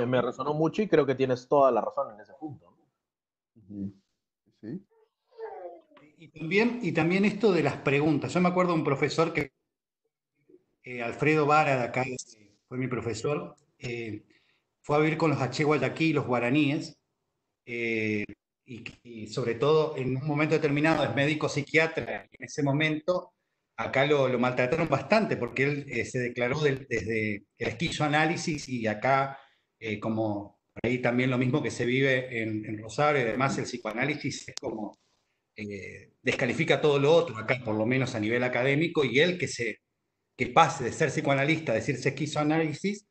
C: Me resonó mucho y creo que tienes toda la razón en ese punto, ¿no?
B: Sí.
E: Y también esto de las preguntas. Yo me acuerdo de un profesor que, Alfredo Vara, de acá, fue mi profesor, fue a vivir con los Aché Guayaquí y los guaraníes, eh, y sobre todo en un momento determinado es médico psiquiatra, en ese momento acá lo maltrataron bastante porque él se declaró desde el esquizoanálisis y acá, como ahí también lo mismo que se vive en Rosario y además el psicoanálisis es como descalifica todo lo otro acá, por lo menos a nivel académico, y él que pase de ser psicoanalista a decirse esquizoanálisis,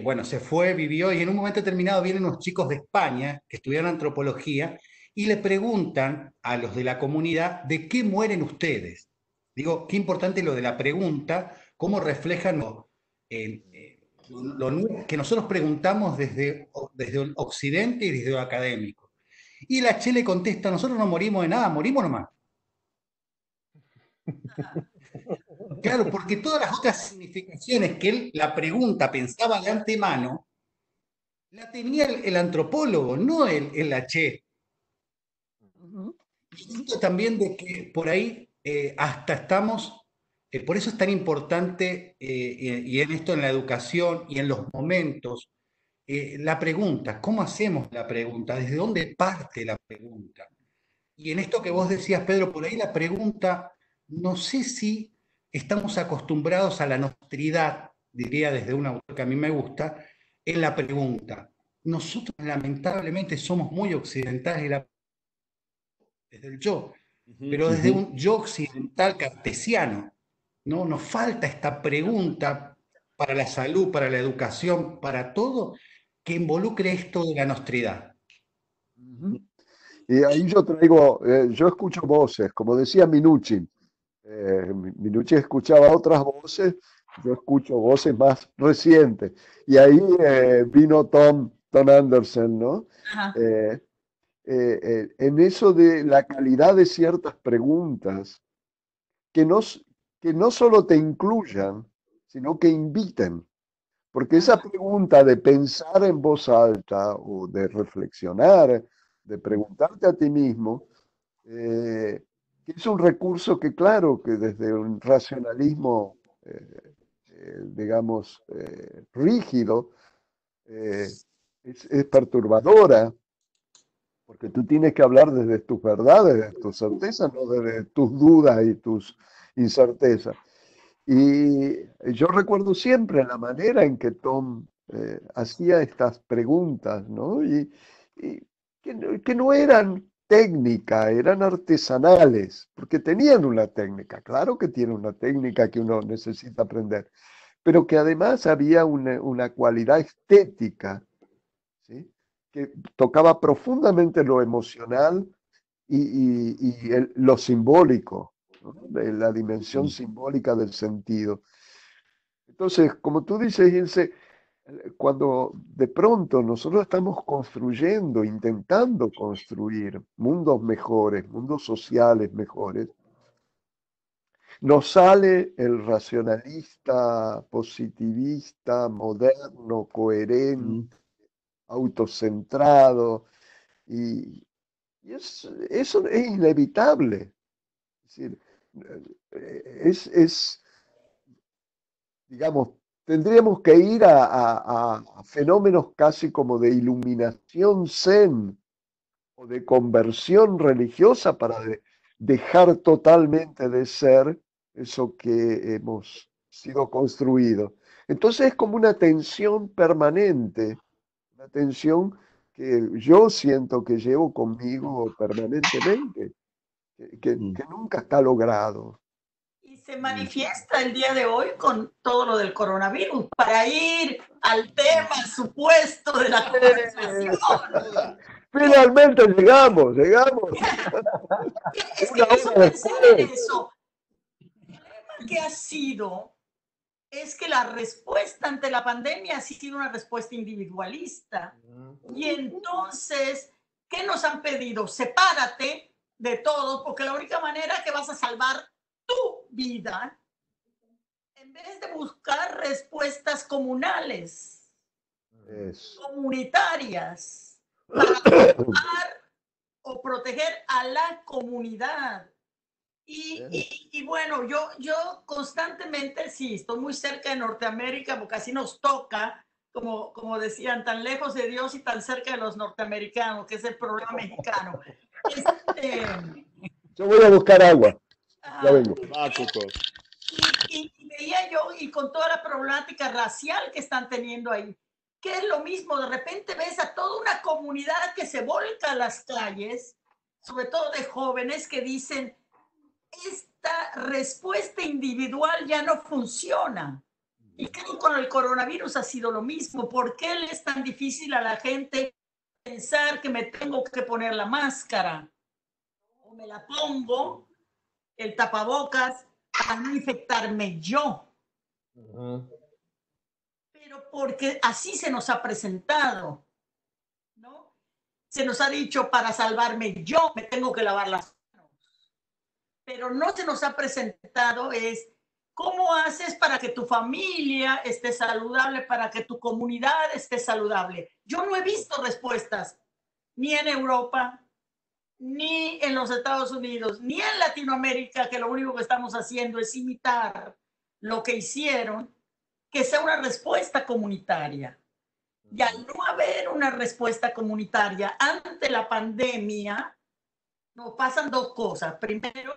E: bueno, se fue, vivió y en un momento determinado vienen unos chicos de España que estudiaron antropología y le preguntan a los de la comunidad de qué mueren ustedes. Digo, qué importante lo de la pregunta, cómo reflejan que nosotros preguntamos desde Occidente y desde lo académico. Y la Che le contesta, nosotros no morimos de nada, morimos nomás. Claro, porque todas las otras significaciones que él, la pregunta, pensaba de antemano, la tenía el antropólogo, no el H.
B: Ujú.
E: Siento también de que por ahí hasta estamos, por eso es tan importante, y en esto en la educación y en los momentos, la pregunta, ¿cómo hacemos la pregunta? ¿Desde dónde parte la pregunta? Y en esto que vos decías, Pedro, por ahí la pregunta, no sé si estamos acostumbrados a la nostridad, diría desde un autor que a mí me gusta, en la pregunta. Nosotros lamentablemente somos muy occidentales desde el yo,
A: Ujú,
E: pero desde
A: ujú.
E: un yo occidental cartesiano, ¿no? Nos falta esta pregunta para la salud, para la educación, para todo, que involucre esto de la nostridad.
B: Ujú. Y ahí yo traigo, yo escucho voces, como decía Minuchin. Minuchin escuchaba otras voces, yo escucho voces más recientes. Y ahí vino Tom Anderson, ¿no?
D: Ajá.
B: Eh, en eso de la calidad de ciertas preguntas que no, que no solo te incluyan, sino que inviten. Porque esa
D: Ajá.
B: pregunta de pensar en voz alta o de reflexionar, de preguntarte a ti mismo, eh, que es un recurso que, claro, que desde un racionalismo, digamos, rígido, eh, es perturbadora, porque tú tienes que hablar desde tus verdades, desde tus certezas, no desde tus dudas y tus incertezas. Y yo recuerdo siempre la manera en que Tom hacía estas preguntas, ¿no? Y que no eran técnica, eran artesanales, porque tenían una técnica, claro que tiene una técnica que uno necesita aprender, pero que además había una cualidad estética, ¿sí? Que tocaba profundamente lo emocional y lo simbólico, ¿no? De la dimensión simbólica del sentido. Entonces, como tú dices, Ilse, cuando de pronto nosotros estamos construyendo, intentando construir mundos mejores, mundos sociales mejores, nos sale el racionalista, positivista, moderno, coherente,
A: Mm.
B: autocentrado, y, eso es inevitable. Es decir, es, digamos, tendríamos que ir a fenómenos casi como de iluminación zen o de conversión religiosa para dejar totalmente de ser eso que hemos sido construidos. Entonces es como una tensión permanente, una tensión que yo siento que llevo conmigo permanentemente,
A: Mm.
B: que nunca está logrado.
D: Y se
A: Mm.
D: manifiesta el día de hoy con todo lo del coronavirus, para ir al
A: Mm.
D: tema supuesto de la
B: ¡Eh!
D: conversación.
B: Finalmente llegamos,
D: Es que
B: una
D: me hizo
B: hora
D: pensar en
B: después.
D: eso. El problema que ha sido es que la respuesta ante la pandemia ha sido una respuesta individualista. Y entonces, ¿qué nos han pedido? Sepárate de todo, porque la única manera que vas a salvar tu vida, en vez de buscar respuestas comunales,
B: Eso.
D: comunitarias, para salvar o proteger a la comunidad. Y bueno, yo constantemente, sí, estoy muy cerca de Norteamérica porque así nos toca, como decían, tan lejos de Dios y tan cerca de los norteamericanos, que es el problema mexicano.
B: Yo voy a buscar agua, ya
D: Ah,
B: vengo.
A: Va, Coco.
D: y veía yo, y con toda la problemática racial que están teniendo ahí, que es lo mismo, de repente ves a toda una comunidad que se volca a las calles, sobre todo de jóvenes que dicen, esta respuesta individual ya no funciona. Y creo que con el coronavirus ha sido lo mismo. ¿Por qué le es tan difícil a la gente pensar que me tengo que poner la máscara? O me la pongo, el tapabocas, para no infectarme yo. Pero porque así se nos ha presentado, ¿no? Se nos ha dicho, para salvarme yo me tengo que lavar las manos. Pero no se nos ha presentado es ¿cómo haces para que tu familia esté saludable, para que tu comunidad esté saludable? Yo no he visto respuestas, ni en Europa, ni en los Estados Unidos, ni en Latinoamérica, que lo único que estamos haciendo es imitar lo que hicieron, que sea una respuesta comunitaria. Y al no haber una respuesta comunitaria ante la pandemia, nos pasan dos cosas. Primero,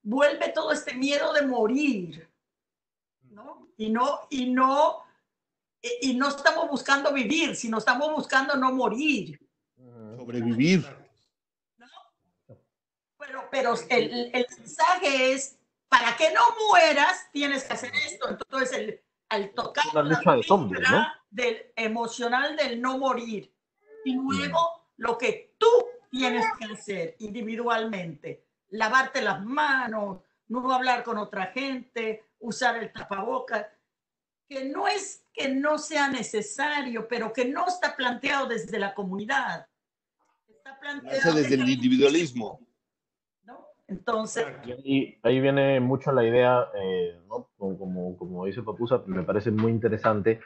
D: vuelve todo este miedo de morir, ¿no? Y no estamos buscando vivir, sino estamos buscando no morir.
A: Sobrevivir.
D: ¿No? Pero el mensaje es, para que no mueras, tienes que hacer esto. Entonces, al tocar
C: una lucha de zombies, ¿no?
D: Del emocional del no morir, y luego lo que tú tienes que hacer individualmente, lavarte las manos, no hablar con otra gente, usar el tapabocas, que no es que no sea necesario, pero que no está planteado desde la comunidad. Está planteado
A: desde el individualismo.
D: ¿no? Entonces...
C: Y ahí viene mucho la idea, ¿no? Como dice Papusa, me parece muy interesante.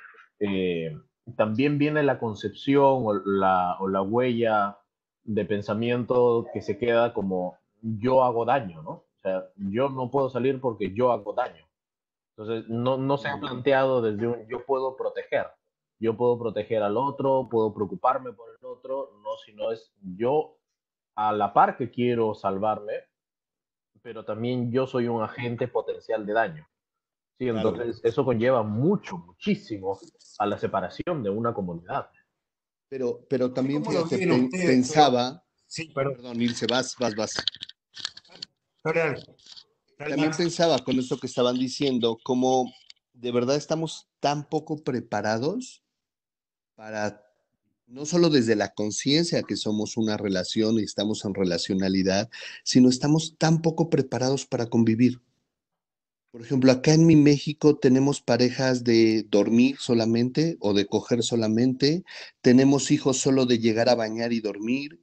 C: También viene la concepción o la huella de pensamiento que se queda como yo hago daño, ¿no? O sea, yo no puedo salir porque yo hago daño. Entonces, no se ha planteado desde un yo puedo proteger. Yo puedo proteger al otro, puedo preocuparme por el otro, no, sino es yo a la par que quiero salvarme, pero también yo soy un agente potencial de daño. Sí, entonces eso conlleva muchísimo a la separación de una comunidad.
A: Pero también, fíjate,
E: usted,
A: pensaba...
E: Sí,
A: perdón, Ilse, vas.
E: Dale,
A: También
E: Max.
A: pensaba con esto que estaban diciendo, como de verdad estamos tan poco preparados para, no solo desde la conciencia que somos una relación y estamos en relacionalidad, sino estamos tan poco preparados para convivir. Por ejemplo, acá en mi México tenemos parejas de dormir solamente o de coger solamente, tenemos hijos solo de llegar a bañar y dormir,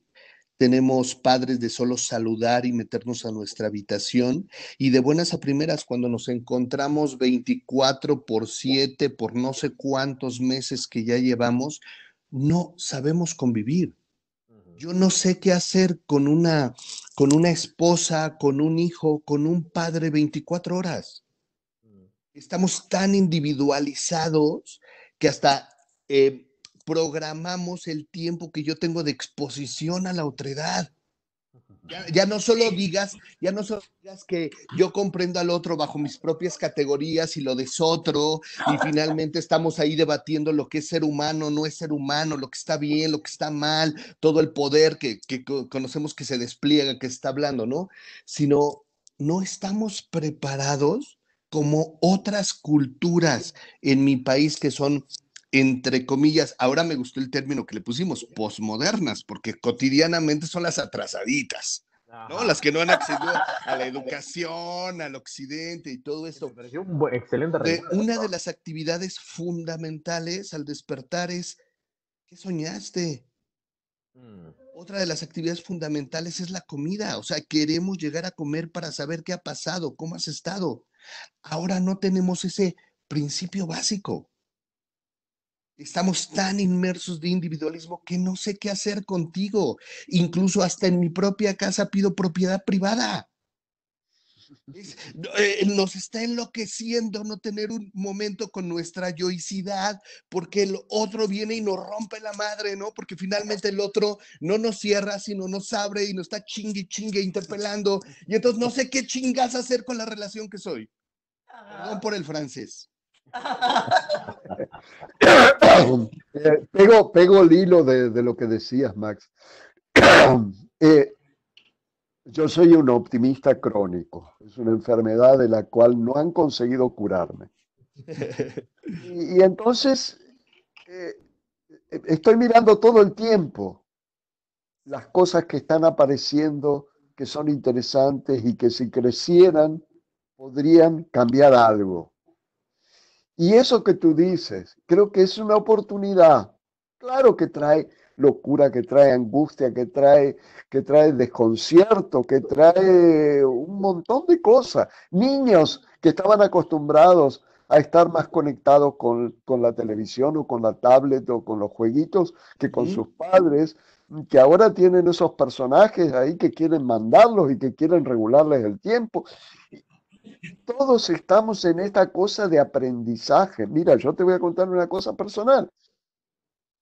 A: tenemos padres de solo saludar y meternos a nuestra habitación, y de buenas a primeras cuando nos encontramos 24/7 por no sé cuántos meses que ya llevamos, no sabemos convivir. Yo no sé qué hacer con una esposa, con un hijo, con un padre 24 horas. Estamos tan individualizados que hasta programamos el tiempo que yo tengo de exposición a la otredad. Ya no solo digas que yo comprendo al otro bajo mis propias categorías y lo desotro, y finalmente estamos ahí debatiendo lo que es ser humano, no es ser humano, lo que está bien, lo que está mal, todo el poder que conocemos que se despliega, que se está hablando, ¿no? Sino no estamos preparados como otras culturas en mi país que son, entre comillas, ahora me gustó el término que le pusimos, posmodernas, porque cotidianamente son las atrasaditas, ¿no? Las que no han accedido a la educación, al occidente y todo esto.
C: Me pareció un excelente recuerdo.
A: Una de las actividades fundamentales al despertar es, ¿qué soñaste? Otra de las actividades fundamentales es la comida, o sea, queremos llegar a comer para saber qué ha pasado, cómo has estado. Ahora no tenemos ese principio básico. Estamos tan inmersos de individualismo que no sé qué hacer contigo. Incluso hasta en mi propia casa pido propiedad privada. Nos está enloqueciendo no tener un momento con nuestra yoicidad, porque el otro viene y nos rompe la madre, ¿no? Porque finalmente el otro no nos cierra, sino nos abre y nos está chingue interpelando. Y entonces no sé qué chingas hacer con la relación que soy. Perdón por el francés.
B: Pego el hilo de lo que decías, Max. Yo soy un optimista crónico. Es una enfermedad de la cual no han conseguido curarme. Y entonces estoy mirando todo el tiempo las cosas que están apareciendo, que son interesantes y que si crecieran podrían cambiar algo. Y eso que tú dices, creo que es una oportunidad. Claro que trae locura, que trae angustia, que trae desconcierto, que trae un montón de cosas. Niños que estaban acostumbrados a estar más conectados con la televisión o con la tablet o con los jueguitos que con
A: Ujú.
B: sus padres, que ahora tienen esos personajes ahí que quieren mandarlos y que quieren regularles el tiempo. Todos estamos en esta cosa de aprendizaje. Mira, yo te voy a contar una cosa personal.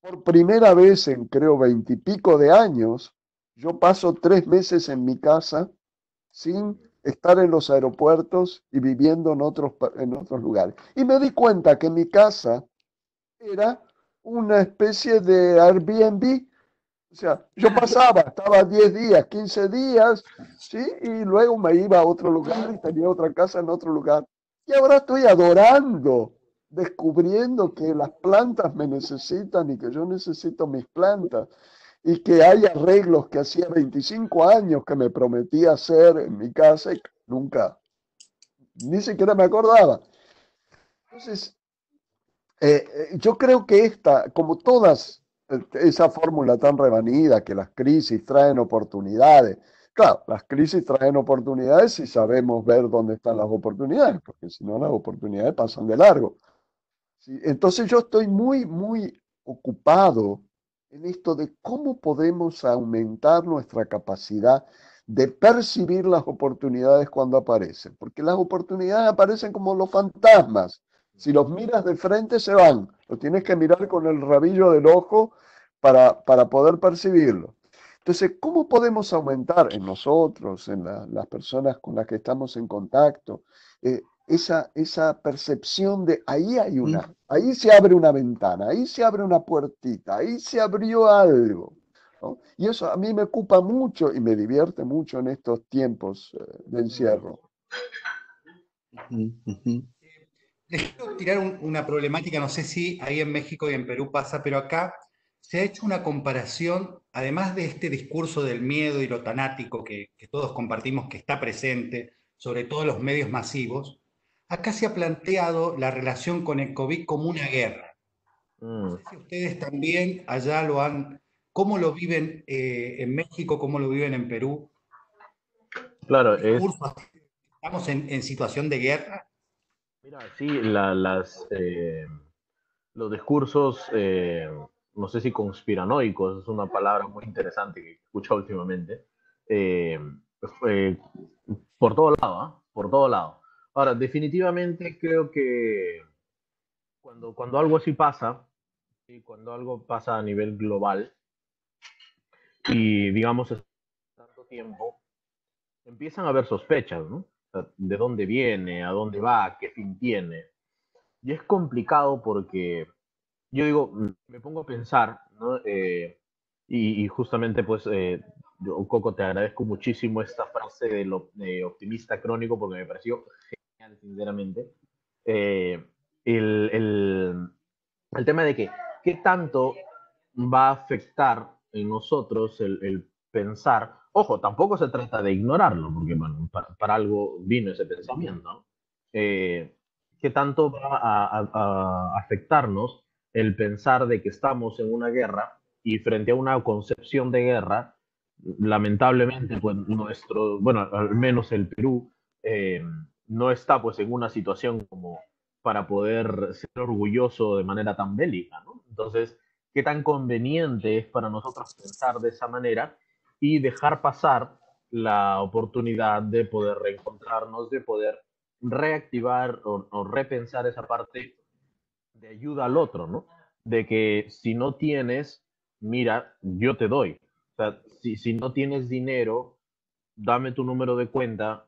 B: Por primera vez en creo 20 y pico de años, yo paso 3 meses en mi casa sin estar en los aeropuertos y viviendo en otros lugares. Y me di cuenta que mi casa era una especie de Airbnb. O sea, yo pasaba, estaba 10 días, 15 días, ¿sí? Y luego me iba a otro lugar y tenía otra casa en otro lugar. Y ahora estoy adorando, descubriendo que las plantas me necesitan y que yo necesito mis plantas y que hay arreglos que hacía 25 años que me prometía hacer en mi casa y que nunca, ni siquiera me acordaba. Entonces, yo creo que esta, como todas, esa fórmula tan revanida que las crisis traen oportunidades, claro, las crisis traen oportunidades si sabemos ver dónde están las oportunidades, porque si no las oportunidades pasan de largo. ¿Sí? Entonces yo estoy muy, muy ocupado en esto de cómo podemos aumentar nuestra capacidad de percibir las oportunidades cuando aparecen, porque las oportunidades aparecen como los fantasmas. Si los miras de frente se van, los tienes que mirar con el rabillo del ojo para poder percibirlo. Entonces, ¿cómo podemos aumentar en nosotros, en las personas con las que estamos en contacto, esa percepción de ahí se abre una ventana, ahí se abre una puertita, ahí se abrió algo, ¿no? Y eso a mí me ocupa mucho y me divierte mucho en estos tiempos de encierro.
A: Ujú, ujú.
E: Les quiero tirar una problemática, no sé si ahí en México y en Perú pasa, pero acá se ha hecho una comparación, además de este discurso del miedo y lo tanático que todos compartimos, que está presente, sobre todo en los medios masivos, acá se ha planteado la relación con el COVID como una guerra. No
C: Mm,
E: sé si ustedes también allá lo han, cómo lo viven en México, cómo lo viven en Perú.
C: claro,
E: Discurso, estamos en situación de guerra.
C: mira, sí, los discursos, no sé si conspiranoicos, es una palabra muy interesante que he escuchado últimamente, eh, eh, por todo lado, ¿ah? Por todo lado. Ahora, definitivamente creo que cuando algo así pasa, y cuando algo pasa a nivel global, y digamos es tanto tiempo, empiezan a haber sospechas, ¿no? O sea, ¿de dónde viene? ¿A dónde va? ¿Qué fin tiene? Y es complicado porque yo digo, me pongo a pensar, ¿no? Y justamente, pues, yo, Coco, te agradezco muchísimo esta frase de optimista crónico porque me pareció genial, sinceramente. Eh, el, el, el tema de que, ¿qué tanto va a afectar en nosotros el pensar? Ojo, tampoco se trata de ignorarlo, porque bueno, para algo vino ese pensamiento, ¿no? ¿Qué tanto va a afectarnos el pensar de que estamos en una guerra y frente a una concepción de guerra, lamentablemente, pues nuestro, bueno, al menos el Perú, eh, no está pues en una situación como para poder ser orgulloso de manera tan bélica, ¿no? Entonces, ¿qué tan conveniente es para nosotros pensar de esa manera y dejar pasar la oportunidad de poder reencontrarnos, de poder reactivar o repensar esa parte de ayuda al otro, ¿no? De que si no tienes, mira, yo te doy. O sea, si no tienes dinero, dame tu número de cuenta,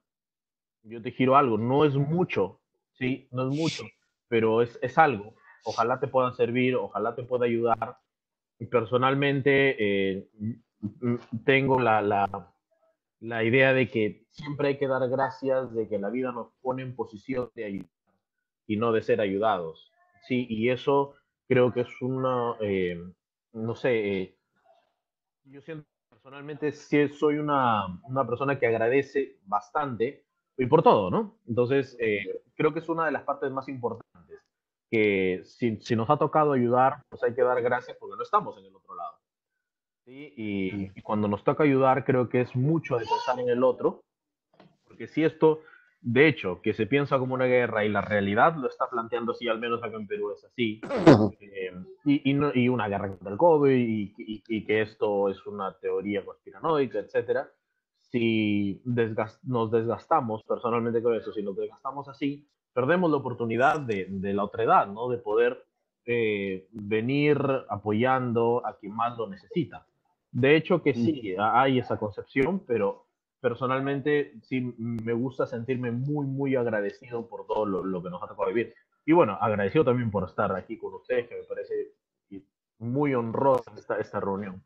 C: yo te giro algo. No es mucho, sí, no es mucho, pero es algo. Ojalá te pueda servir, ojalá te pueda ayudar. Y personalmente, tengo la idea de que siempre hay que dar gracias de que la vida nos pone en posición de ayudar y no de ser ayudados. Sí, y eso creo que es una, no sé, yo siento personalmente sí soy una persona que agradece bastante y por todo, ¿no? Entonces, creo que es una de las partes más importantes, que si nos ha tocado ayudar, pues hay que dar gracias porque no estamos en el otro lado. ¿sí? Y cuando nos toca ayudar, creo que es mucho de pensar en el otro, porque si esto, de hecho, que se piensa como una guerra y la realidad lo está planteando así, al menos acá en Perú es así, eh, y una guerra contra el COVID y que esto es una teoría conspiranoica, etcétera. Si nos desgastamos personalmente con eso, si nos desgastamos así, perdemos la oportunidad de la otredad, ¿no? De poder venir apoyando a quien más lo necesita. De hecho que sí, hay esa concepción, pero personalmente sí me gusta sentirme muy, muy agradecido por todo lo que nos ha tocado vivir. Y bueno, agradecido también por estar aquí con ustedes, que me parece muy honrosa esta reunión.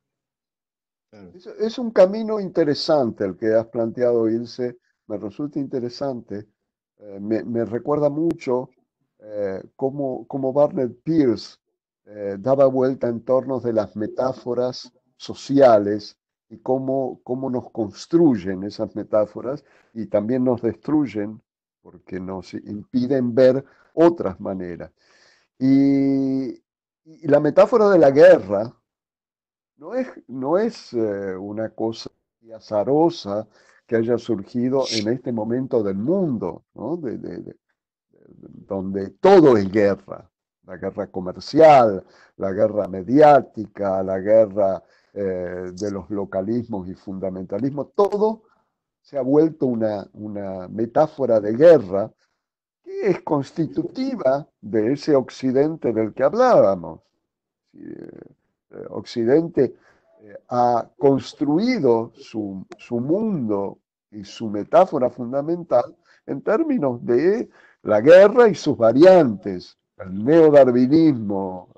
A: Claro.
B: Es un camino interesante el que has planteado, Ilse. Me resulta interesante. Me recuerda mucho cómo Barnett Pierce daba vuelta en torno de las metáforas sociales y cómo nos construyen esas metáforas y también nos destruyen porque nos impiden ver otras maneras. Y, y la metáfora de la guerra no es una cosa azarosa que haya surgido en este momento del mundo, ¿no? Donde todo es guerra, la guerra comercial, la guerra mediática, la guerra de los localismos y fundamentalismos, todo se ha vuelto una metáfora de guerra que es constitutiva de ese occidente del que hablábamos. Sí, Occidente ha construido su mundo y su metáfora fundamental en términos de la guerra y sus variantes. El neodarwinismo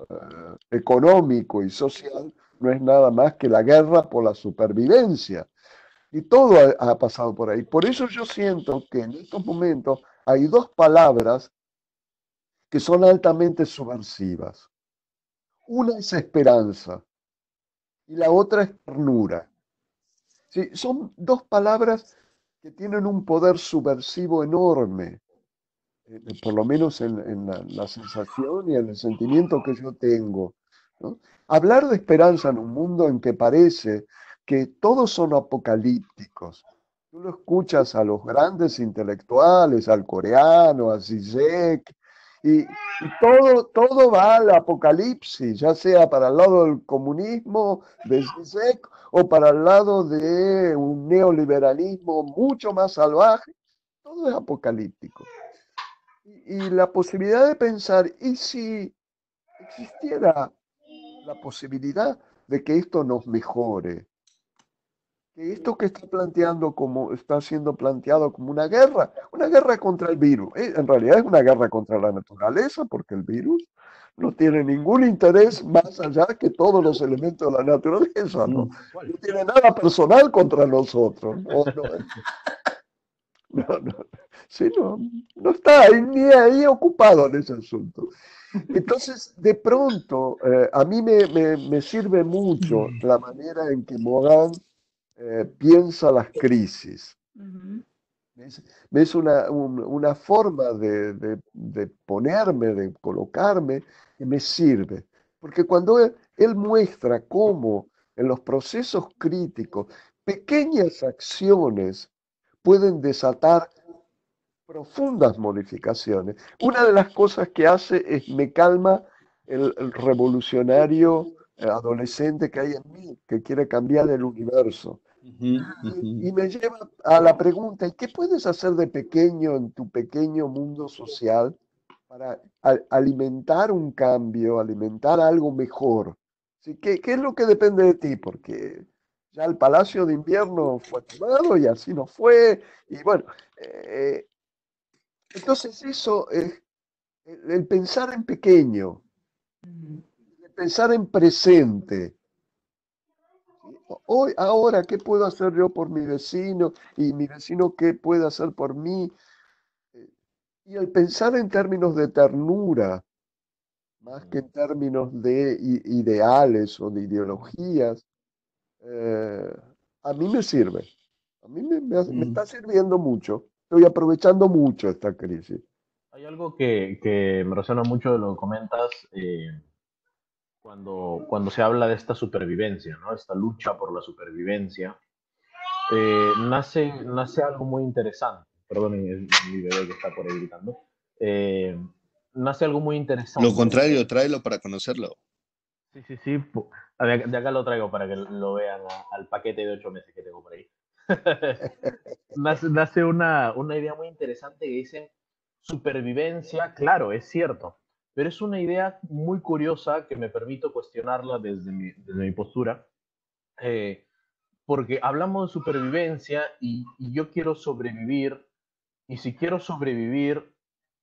B: económico y social no es nada más que la guerra por la supervivencia. Y todo ha pasado por ahí. Por eso yo siento que en estos momentos hay dos palabras que son altamente subversivas. Una es esperanza y la otra es ternura. Sí, son dos palabras que tienen un poder subversivo enorme, por lo menos en la sensación y en el sentimiento que yo tengo, ¿no? Hablar de esperanza en un mundo en que parece que todos son apocalípticos. Tú lo escuchas a los grandes intelectuales, al coreano, a Zizek, y todo va al apocalipsis, ya sea para el lado del comunismo de Zizek o para el lado de un neoliberalismo mucho más salvaje. Todo es apocalíptico. Y la posibilidad de pensar, ¿y si existiera la posibilidad de que esto nos mejore? Que esto que está siendo planteado como una guerra contra el virus, en realidad es una guerra contra la naturaleza, porque el virus no tiene ningún interés más allá que todos los elementos de la naturaleza, ¿no? No tiene nada personal contra nosotros, no, sí, no está ahí, ni ahí ocupado en ese asunto. Entonces, de pronto, a mí me sirve mucho la manera en que Morán piensa las crisis. Es una forma de ponerme, de colocarme, que me sirve. Porque cuando él muestra cómo en los procesos críticos pequeñas acciones pueden desatar profundas modificaciones. Una de las cosas que hace es me calma el revolucionario adolescente que hay en mí, que quiere cambiar el universo. Y me lleva a la pregunta, ¿y qué puedes hacer de pequeño en tu pequeño mundo social para alimentar un cambio, alimentar algo mejor? ¿Sí? ¿Qué es lo que depende de ti? Porque ya el Palacio de Invierno fue tomado y así no fue. Y bueno, eh, entonces eso es el pensar en pequeño, el pensar en presente. Hoy, ahora, ¿qué puedo hacer yo por mi vecino? Y mi vecino, ¿qué puede hacer por mí? Y el pensar en términos de ternura, más que en términos de ideales o de ideologías, eh, a mí me sirve. A mí me está sirviendo mucho. Estoy aprovechando mucho esta crisis.
C: Hay algo que me resuena mucho de lo que comentas cuando se habla de esta supervivencia, ¿no? Esta lucha por la supervivencia, nace algo muy interesante. Perdón, mi bebé que está por ahí gritando. Eh, Nace algo muy
A: Lo
C: interesante.
A: contrario, tráelo para conocerlo.
C: Sí, sí, sí. De acá lo traigo para que lo vean al paquete de 8 meses que tengo por ahí. Nace una idea muy interesante que dice supervivencia, claro, es cierto, pero es una idea muy curiosa que me permito cuestionarla desde mi postura, eh, porque hablamos de supervivencia y yo quiero sobrevivir, y si quiero sobrevivir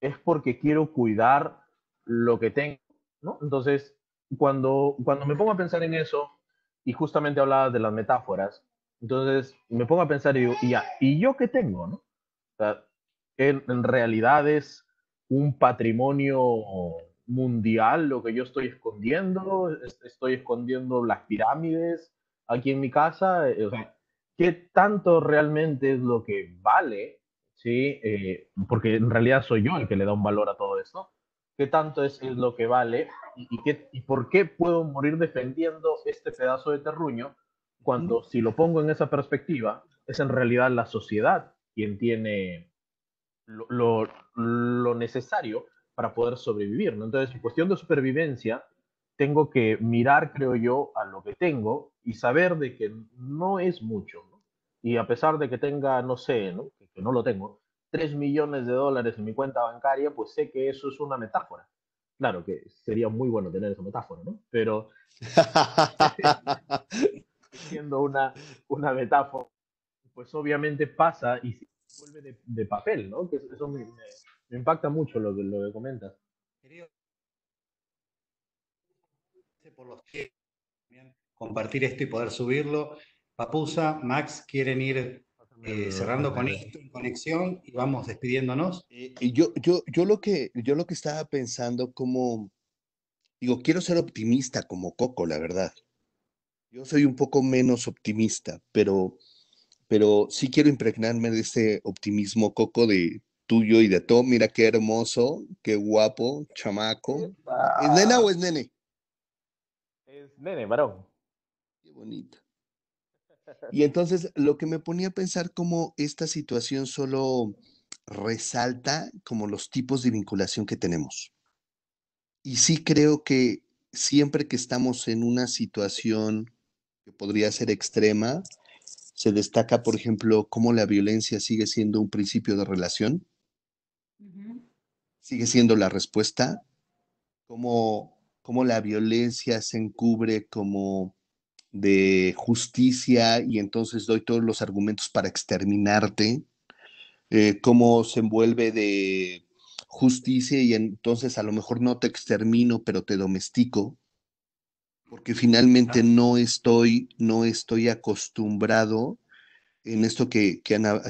C: es porque quiero cuidar lo que tengo, ¿no? Entonces, cuando me pongo a pensar en eso, y justamente hablabas de las metáforas, entonces me pongo a pensar y digo, y ya, ¿y yo qué tengo, no? O sea, en realidad es un patrimonio mundial lo que yo estoy escondiendo, estoy escondiendo las pirámides aquí en mi casa, o sea, ¿qué tanto realmente es lo que vale? ¿Sí? Porque en realidad soy yo el que le da un valor a todo esto. ¿Qué tanto es lo que vale? ¿Y por qué puedo morir defendiendo este pedazo de terruño cuando si lo pongo en esa perspectiva, es en realidad la sociedad quien tiene lo necesario para poder sobrevivir, ¿no? Entonces, en cuestión de supervivencia, tengo que mirar, creo yo, a lo que tengo y saber de que no es mucho, ¿no? Y a pesar de que tenga, no sé, ¿no? Que no lo tengo, 3 millones de dólares en mi cuenta bancaria, pues sé que eso es una metáfora. Claro que sería muy bueno tener esa metáfora, ¿no? Pero siendo una metáfora, pues obviamente pasa y se vuelve de papel, ¿no? Que eso me impacta mucho lo que comentas.
E: Querido, por los que compartir esto y poder subirlo. Papusa, Max, quieren ir cerrando con esto en conexión y vamos despidiéndonos.
A: Y yo lo que estaba pensando como, digo, quiero ser optimista como Coco, la verdad. Yo soy un poco menos optimista, pero sí quiero impregnarme de ese optimismo, Coco, de tuyo y de todo. Mira qué hermoso, qué guapo, chamaco. ¿Es nena o
B: ¡Epa!
A: es nene?
C: Es nene, varón.
A: Qué bonito. Y entonces lo que me ponía a pensar como esta situación solo resalta como los tipos de vinculación que tenemos. Y sí creo que siempre que estamos en una situación que podría ser extrema, se destaca, por ejemplo, cómo la violencia sigue siendo un principio de relación,
D: Ujú.
A: sigue siendo la respuesta, cómo la violencia se encubre como de justicia y entonces doy todos los argumentos para exterminarte, cómo se envuelve de justicia y entonces a lo mejor no te extermino, pero te domestico, porque finalmente no estoy acostumbrado en esto que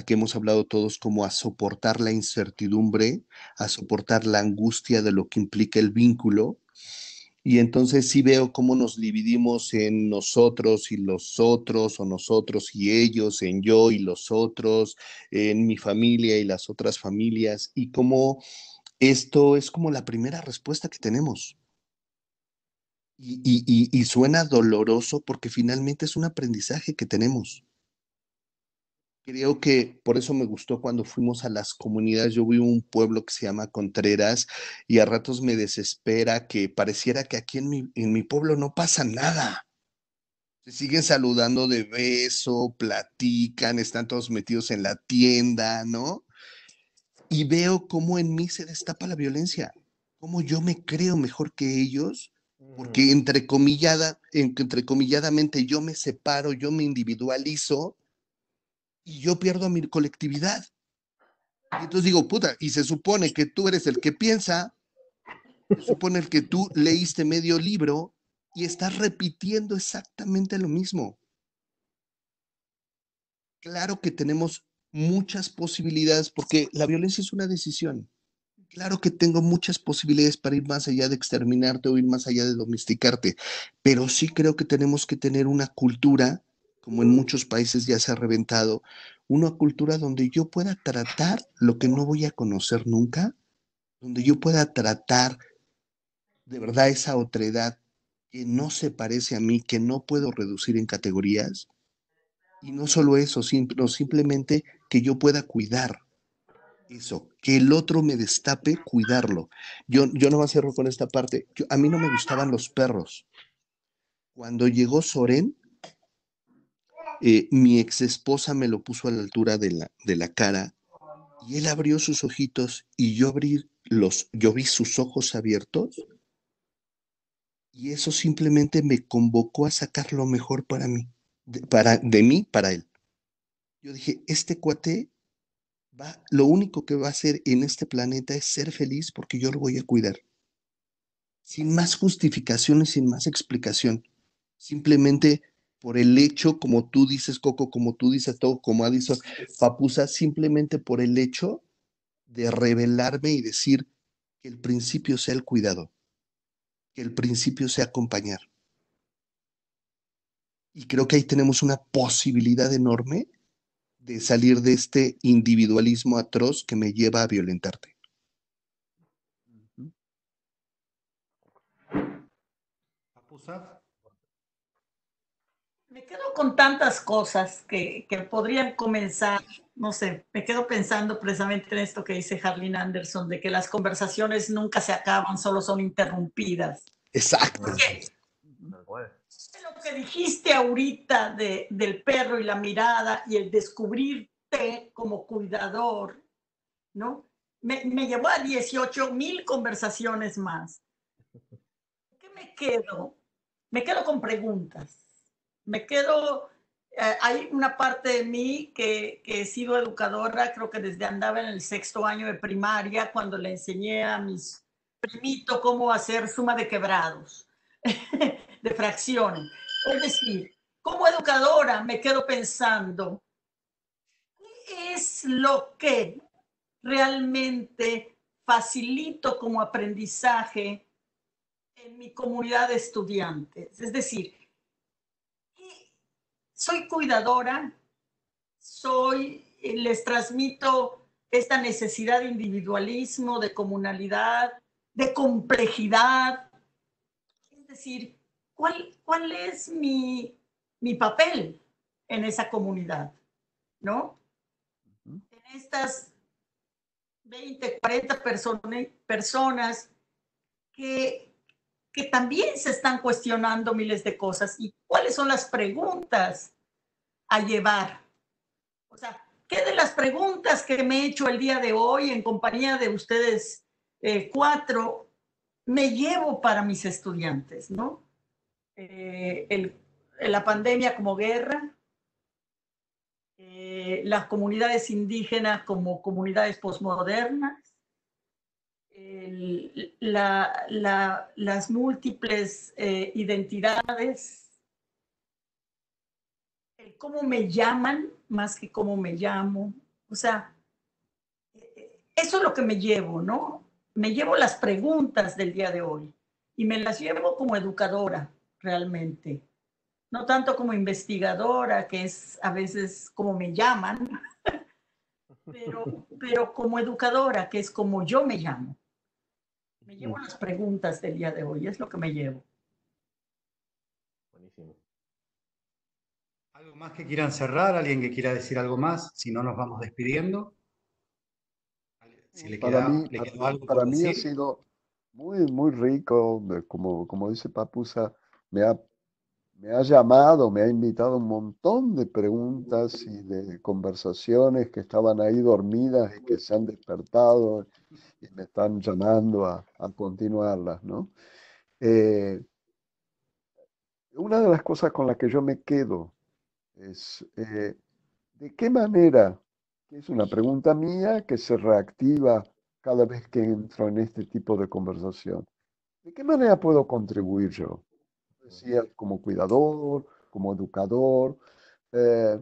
A: hemos hablado todos, como a soportar la incertidumbre, a soportar la angustia de lo que implica el vínculo. Y entonces sí veo cómo nos dividimos en nosotros y los otros, o nosotros y ellos, en yo y los otros, en mi familia y las otras familias, y cómo esto es como la primera respuesta que tenemos. Y suena doloroso porque finalmente es un aprendizaje que tenemos. Creo que por eso me gustó cuando fuimos a las comunidades. Yo vivo en un pueblo que se llama Contreras y a ratos me desespera que pareciera que aquí en mi pueblo no pasa nada. Se siguen saludando de beso, platican, están todos metidos en la tienda, ¿no? Y veo cómo en mí se destapa la violencia, cómo yo me creo mejor que ellos, porque entrecomilladamente yo me separo, yo me individualizo y yo pierdo a mi colectividad. Y entonces digo, puta, y se supone que tú eres el que piensa, se supone el que tú leíste medio libro y estás repitiendo exactamente lo mismo. Claro que tenemos muchas posibilidades porque la violencia es una decisión. Claro que tengo muchas posibilidades para ir más allá de exterminarte o ir más allá de domesticarte, pero sí creo que tenemos que tener una cultura, como en muchos países ya se ha reventado, una cultura donde yo pueda tratar lo que no voy a conocer nunca, donde yo pueda tratar de verdad esa otredad que no se parece a mí, que no puedo reducir en categorías. Y no solo eso, no, simplemente que yo pueda cuidar eso, que el otro me destape, cuidarlo. Yo no me cierro con esta parte. A mí no me gustaban los perros. Cuando llegó Soren, mi ex esposa me lo puso a la altura de la cara y él abrió sus ojitos y yo vi sus ojos abiertos y eso simplemente me convocó a sacar lo mejor para mí, de mí para él. Yo dije, este cuate lo único que va a hacer en este planeta es ser feliz porque yo lo voy a cuidar. Sin más justificación y sin más explicación. Simplemente por el hecho, como tú dices, Coco, como tú dices todo, como ha dicho Papusa, simplemente por el hecho de revelarme y decir que el principio sea el cuidado, que el principio sea acompañar. Y creo que ahí tenemos una posibilidad enorme de salir de este individualismo atroz que me lleva a violentarte.
E: Papusa.
D: Me quedo con tantas cosas que podrían comenzar, no sé, me quedo pensando precisamente en esto que dice Harlin Anderson, de que las conversaciones nunca se acaban, solo son interrumpidas.
A: Exacto.
D: Porque lo que dijiste ahorita del perro y la mirada y el descubrirte como cuidador, ¿no? Me llevó a 18,000 conversaciones más. ¿Qué me quedo? Me quedo con preguntas. Me quedo, hay una parte de mí que he sido educadora, creo que desde andaba en el 6º año de primaria, cuando le enseñé a mis primitos cómo hacer suma de quebrados, de fracciones. Es decir, como educadora me quedo pensando, ¿qué es lo que realmente facilito como aprendizaje en mi comunidad de estudiantes? Es decir, soy cuidadora, les transmito esta necesidad de individualismo, de comunalidad, de complejidad. Es decir, ¿cuál es mi papel en esa comunidad? ¿No? En estas 20, 40 personas que también se están cuestionando miles de cosas. ¿Y cuáles son las preguntas a llevar? O sea, ¿qué de las preguntas que me he hecho el día de hoy en compañía de ustedes 4 me llevo para mis estudiantes, ¿no? La pandemia como guerra, las comunidades indígenas como comunidades posmodernas, las múltiples identidades, el cómo me llaman más que cómo me llamo. O sea, eso es lo que me llevo, ¿no? Me llevo las preguntas del día de hoy y me las llevo como educadora, realmente. No tanto como investigadora, que es a veces como me llaman, pero como educadora, que es como yo me llamo. Me llevo las preguntas del día de hoy, es lo que me llevo.
C: Buenísimo.
E: ¿Algo más que quieran cerrar? ¿Alguien que quiera decir algo más? Si no, nos vamos despidiendo. Si le
B: Para mí,
E: quedó algo por
B: para mí ha
E: decir.
B: sido muy rico, como dice Papusa, me ha, me ha llamado, me ha invitado a un montón de preguntas y de conversaciones que estaban ahí dormidas y que se han despertado y me están llamando a continuarlas, ¿no? Eh, una de las cosas con las que yo me quedo es, ¿de qué manera? Que es una pregunta mía que se reactiva cada vez que entro en este tipo de conversación. ¿De qué manera puedo contribuir yo? Decía, como cuidador, como educador. Eh,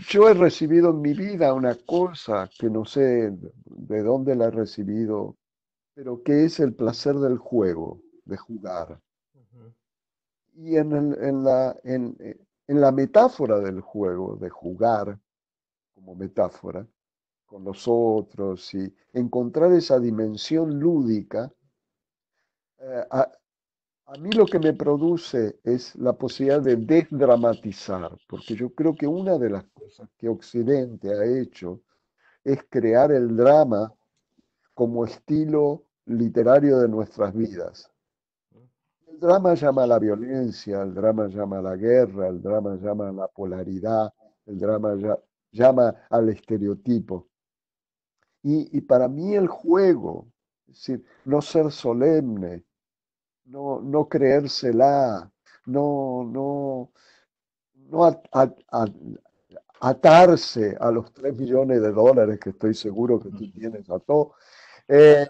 B: yo he recibido en mi vida una cosa que no sé de dónde la he recibido, pero que es el placer del juego, de jugar. Y en la metáfora del juego, de jugar como metáfora, con los otros y encontrar esa dimensión lúdica, a, a mí lo que me produce es la posibilidad de desdramatizar, porque yo creo que una de las cosas que Occidente ha hecho es crear el drama como estilo literario de nuestras vidas. El drama llama a la violencia, el drama llama a la guerra, el drama llama a la polaridad, el drama llama al estereotipo. Y para mí el juego, es decir, no ser solemne, no creérsela, no, no, no atarse a los 3 millones de dólares que estoy seguro que tú tienes atado, eh,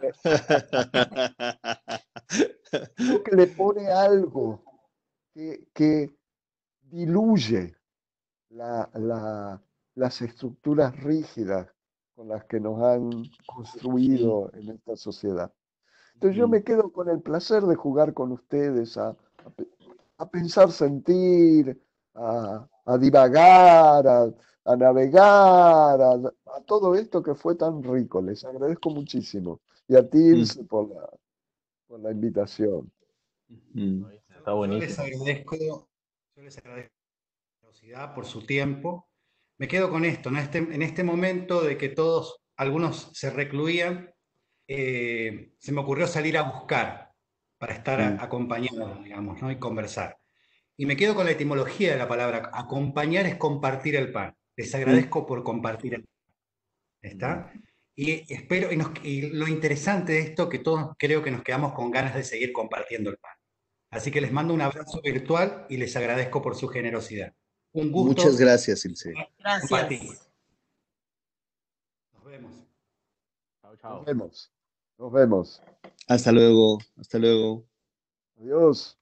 B: creo que le pone algo que diluye las estructuras rígidas con las que nos han construido en esta sociedad. Entonces yo me quedo con el placer de jugar con ustedes a pensar, sentir, a divagar, a navegar, a todo esto que fue tan rico. Les agradezco muchísimo. Y a ti, Ilse, por la invitación.
C: Está
E: Yo les
C: buenísimo.
E: agradezco, yo les agradezco por su generosidad, por su tiempo. Me quedo con esto, ¿no? En este momento de que todos, algunos se recluían, se me ocurrió salir a buscar para estar acompañados, digamos, ¿no? Y conversar. Y me quedo con la etimología de la palabra. Acompañar es compartir el pan. Les agradezco por compartir el pan. ¿Está? Y espero, y lo interesante de esto, que todos creo que nos quedamos con ganas de seguir compartiendo el pan. Así que les mando un abrazo virtual y les agradezco por su generosidad. Un
A: Muchas
E: gusto
A: gracias, Ilse.
E: compartir.
D: Gracias.
E: Nos vemos.
C: Chao,
B: Nos
C: chao.
B: vemos. Nos vemos.
A: Hasta luego. Hasta luego.
B: Adiós.